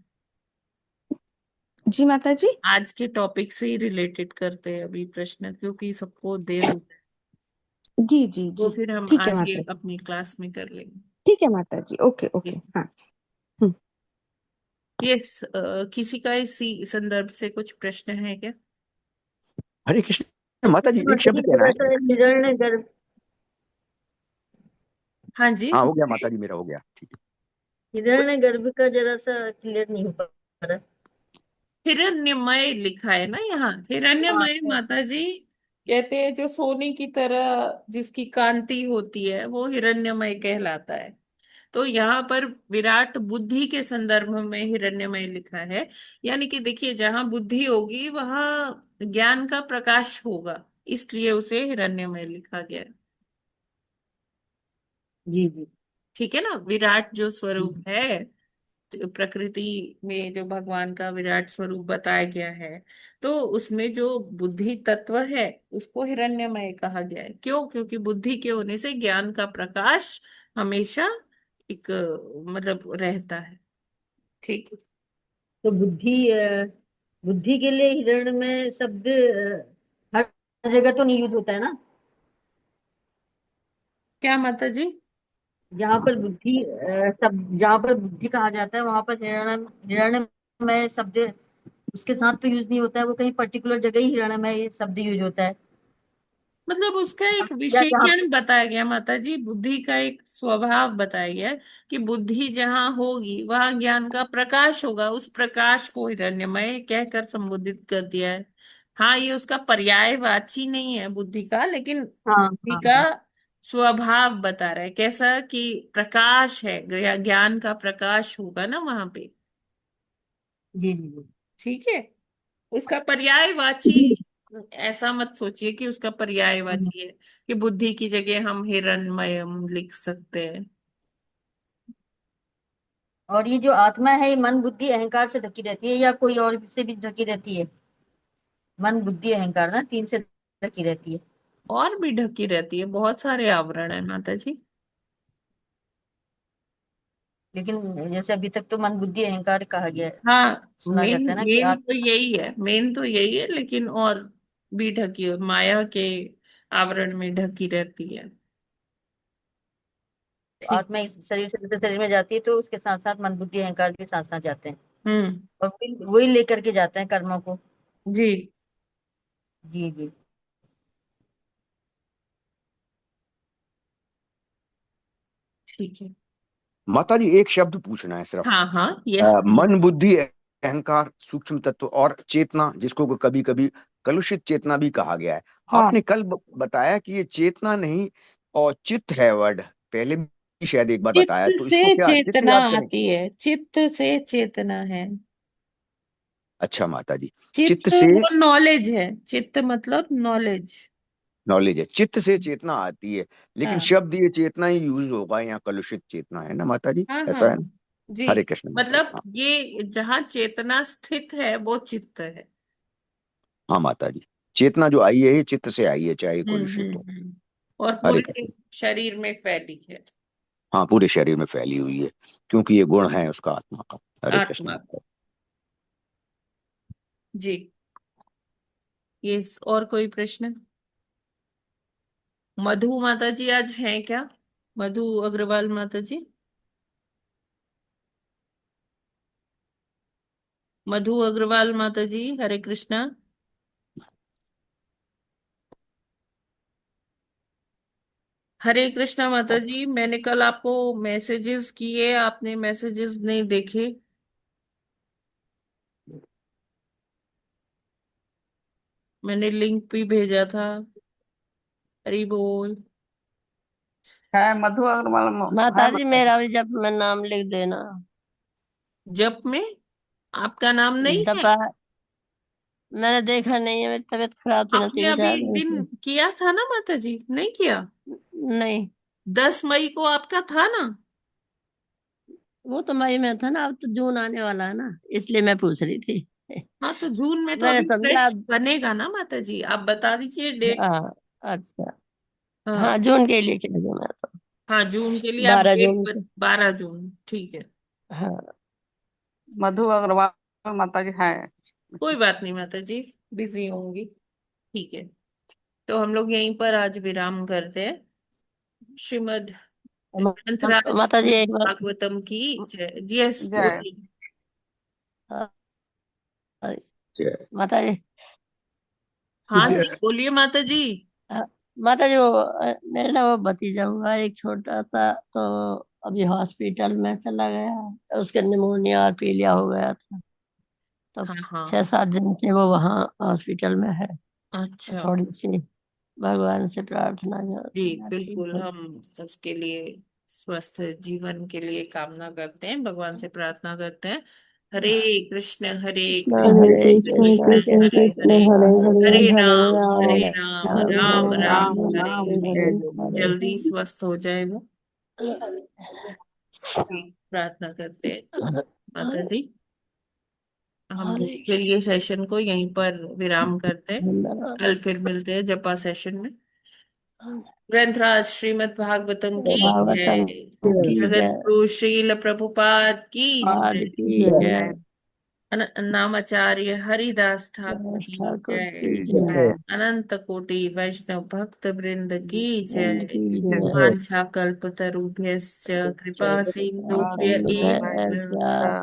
S19: जी माता जी।
S2: आज के टॉपिक से ही रिलेटेड करते हैं अभी प्रश्न, क्योंकि सबको देर हो गई।
S19: जी जी
S2: वो
S19: जी,
S2: फिर हम
S19: ठीक है
S2: आगे
S19: माता जी।
S2: अपनी क्लास में कर लेंगे।
S19: ठीक है माता जी, ओके ओके, हाँ।
S2: यस। किसी का इसी संदर्भ से कुछ प्रश्न है क्या?
S4: हरे कृष्ण माता जी, एक शब्द कहना है।
S16: हिरण्य गर्भ।
S2: हाँ जी।
S4: हाँ हो गया माता जी, मेरा हो गया, ठीक
S16: हिरण्य गर्भ का जरा सा क्लियर नहीं हो पा रहा।
S2: हिरण्यमय लिखा है ना यहाँ, हिरण्यमय माता जी कहते हैं जो सोने की तरह जिसकी कांति होती है वो हिरण्यमय कहलाता है। तो यहाँ पर विराट बुद्धि के संदर्भ में हिरण्यमय लिखा है। यानी कि देखिए, जहां बुद्धि होगी वहां ज्ञान का प्रकाश होगा, इसलिए उसे हिरण्यमय लिखा गया है।
S16: जी जी।
S2: ठीक है ना, विराट जो स्वरूप है प्रकृति में, जो भगवान का विराट स्वरूप बताया गया है, तो उसमें जो बुद्धि तत्व है उसको हिरण्यमय कहा गया है। क्यों? क्योंकि बुद्धि के होने से ज्ञान का प्रकाश हमेशा एक मतलब रहता है। ठीक है।
S16: तो बुद्धि के लिए हिरण्य में शब्द हर जगह तो नहीं यूज होता है ना।
S2: क्या माता जी?
S16: जहाँ पर बुद्धि सब जहाँ पर बुद्धि कहा जाता है वहां पर हिरण्य में शब्द उसके साथ तो यूज नहीं होता है, वो कहीं पर्टिकुलर जगह ही हिरण्य में शब्द यूज होता है।
S2: मतलब उसका एक
S16: या जहाँ
S2: विशेषण बताया गया माता जी, बुद्धि का एक स्वभाव बताया गया कि बुद्धि जहाँ होगी वहां ज्ञान का प्रकाश होगा, उस प्रकाश को हिरण्यमय कहकर संबोधित कर दिया है। हाँ, ये उसका पर्यायवाची नहीं है बुद्धि का, लेकिन
S16: हाँ
S2: बुद्धि
S16: हाँ
S2: का
S16: हाँ।
S2: स्वभाव बता रहा है कैसा कि प्रकाश है, ज्ञान का प्रकाश होगा ना वहां पे।
S16: जी जी जी।
S2: ठीक है। उसका पर्यायवाची ऐसा मत सोचिए कि उसका पर्यायवाची है कि बुद्धि की जगह हम हिरण्मयम लिख सकते हैं।
S16: और ये जो आत्मा है ये मन बुद्धि अहंकार से ढकी रहती है या कोई और से भी ढकी रहती है? मन बुद्धि अहंकार ना, तीन से ढकी रहती है।
S2: और भी ढकी रहती है, बहुत सारे आवरण है माता जी।
S16: लेकिन जैसे अभी तक तो मन बुद्धि अहंकार कहा गया है,
S2: हाँ,
S16: सुना
S2: मेन
S16: जाता है ना कि
S2: मेन तो यही है, मेन तो यही है, लेकिन और भी ढकी माया के आवरण में ढकी रहती है। ठीक।
S16: आत्मा इस शरीर से दूसरे शरीर में जाती है तो उसके साथ साथ मन बुद्धि अहंकार भी साथ साथ जाते हैं।
S2: हम्म।
S16: और वही लेकर के जाते हैं कर्मों को।
S2: जी।
S16: जी जी।
S2: ठीक है।
S4: माता जी, एक शब्द पूछना है सिर्फ।
S2: हाँ हाँ, यस प्लीज।
S4: मन बुद्धि अहंकार सूक्ष्म तत्व और चेतना, जिसको कभी कभी कलुषित चेतना भी कहा गया है।
S15: हाँ
S4: आपने कल बताया कि ये चेतना नहीं और चित्त है वर्ड, पहले भी शायद एक बार बताया,
S2: चित्त
S4: तो
S2: से
S4: इसको क्या चित्त
S2: चेतना
S4: याद करें?
S2: आती है, चित्त से चेतना है।
S4: अच्छा माता जी, चित्त
S2: चित्त
S4: से
S2: वो नॉलेज है, चित्त मतलब नॉलेज।
S4: नॉलेज है, चित्त से चेतना आती है, लेकिन
S2: हाँ
S4: शब्द ये चेतना ही यूज होगा, यहाँ कलुषित चेतना है ना माता जी,
S2: हाँ हाँ
S4: ऐसा है ना?
S2: जी।
S4: हरे कृष्ण माता जी।
S2: मतलब
S4: हाँ
S2: ये जहाँ चेतना स्थित है वो चित्त है।
S4: हाँ माता जी, चेतना जो आई है ये चित्त से आई है, चाहे कलुषित हो।
S2: और
S4: हरे
S2: पूरे
S4: कृष्ण।
S2: शरीर में फैली है,
S4: हाँ पूरे शरीर में फैली हुई है, क्योंकि ये गुण है उसका आत्मा का। हरे कृष्ण
S2: आत्मा
S4: माता
S2: को। जी। ये और कोई प्रश्न? मधु माता जी आज हैं क्या? मधु अग्रवाल माता जी, मधु अग्रवाल माता जी, हरे कृष्णा। हरे कृष्णा माता जी, मैंने कल आपको मैसेजेस किए, आपने मैसेजेस नहीं देखे। मैंने लिंक भी भेजा था। हरी बोल।
S21: है मधु अग्रवाल है
S20: माता जी
S21: माता जी।
S20: मेरा भी जब में नाम लिख देना।
S2: जप में आपका नाम नहीं है?
S20: जपा मैंने देखा नहीं है, मेरी तबीयत खराब थी ना
S2: आपने
S20: तीन
S2: अभी
S20: चार
S2: एक
S20: दिन
S2: दिन
S20: से।
S2: किया था ना माता जी, नहीं किया?
S20: नहीं,
S2: 10 मई को आपका था ना?
S20: वो तो मई में था ना, अब तो जून आने वाला है ना, इसलिए मैं पूछ रही थी।
S2: हाँ तो जून में तो
S20: मैंने
S2: अभी
S20: समझा।
S2: फ्रेश बनेगा ना माता जी, आप बता दीजिए डेट।
S20: हाँ, अच्छा। हाँ,
S2: हाँ
S20: जून के लिए चल मैं तो।
S2: हाँ, जून के लिए आप
S20: 12 जून को।
S2: 12 जून, ठीक है।
S20: हाँ।
S21: मधु अग्रवाल माता जी है।
S2: कोई बात नहीं माता जी, बिजी होंगी, ठीक है। तो हम लोग यहीं पर आज विराम करते हैं। श्रीमद् ग्रंथराज
S20: माता जी एक बार।
S2: भागवतम की जय। यस
S21: जय।
S2: बोलिए।
S20: हाँ,
S4: जय।
S20: माता जी।
S2: हाँ जी बोलिए माता जी।
S20: हाँ, माता जी वो मेरे ना वो भतीजा हुआ एक छोटा सा, तो अभी हॉस्पिटल में चला गया, उसके निमोनिया और पीलिया हो गया था, तो
S2: हाँ हाँ।
S20: 6-7 दिन से वो वहाँ हॉस्पिटल में है। तो
S2: अच्छा
S20: थोड़ी सी भगवान से प्रार्थना
S2: जी,
S20: ठीक
S2: बिल्कुल
S20: हो।
S2: हम उसके लिए स्वस्थ जीवन के लिए कामना करते हैं, भगवान से प्रार्थना करते हैं। हरे कृष्ण हरे
S20: कृष्ण
S2: कृष्ण
S20: हरे
S2: कृष्ण
S20: कृष्ण
S2: कृष्ण
S20: कृष्ण
S2: हरे
S20: कृष्ण
S2: हरे,
S20: हरे हरे
S2: हरे
S20: हरे
S2: राम
S20: राम
S2: राम
S20: हरे
S2: राम
S20: राम
S2: हरे
S20: राम
S2: हरे।
S20: हरे हरे
S2: जल्दी
S20: हरे।
S2: स्वस्थ हो जाए वो। जी, प्रार्थना करते हैं माता जी। हम लोग
S20: हरे
S2: फिर ये सेशन को यहीं पर विराम करते हैं,
S20: धन्यवाद।
S2: कल फिर मिलते हैं जपा सेशन में। ग्रंथराज श्रीमद् भागवतम की
S20: भागवतम
S2: जय।
S20: की
S2: जगत
S20: जय।
S2: गुरु श्रील प्रभुपाद की
S20: आज
S2: जय।
S20: की जय।
S2: नामाचार्य हरिदास ठाकुर की
S20: ठाकुर की
S2: जय।
S20: जय।
S2: अनंत कोटि वैष्णव भक्त वृंद की
S20: नंद
S2: जय।
S20: की जय।
S2: वांछा कल्पतरुभ्यश्च कृपा सिंधुभ्य एव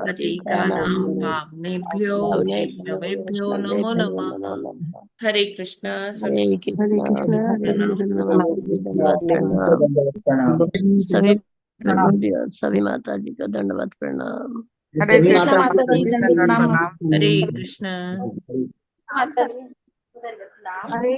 S2: पतितानां पावनेभ्यो वैष्णवेभ्यो नमो नमः। हरे कृष्णा, सभी
S20: हरे
S2: को
S20: कृष्णा
S2: दंडवत
S20: हरे
S2: प्रणाम।
S20: कृष्णा माता जी दंडवत प्रणाम। सभी प्रभु जी और सभी माता जी का दंडवत प्रणाम।
S21: हरे
S9: कृष्णा
S21: कृष्ण
S9: माता
S21: माता
S9: जी
S21: जी
S9: दंडवत
S21: दंडवत
S9: प्रणाम।
S21: प्रणाम।
S2: हरे कृष्णा।
S21: हरे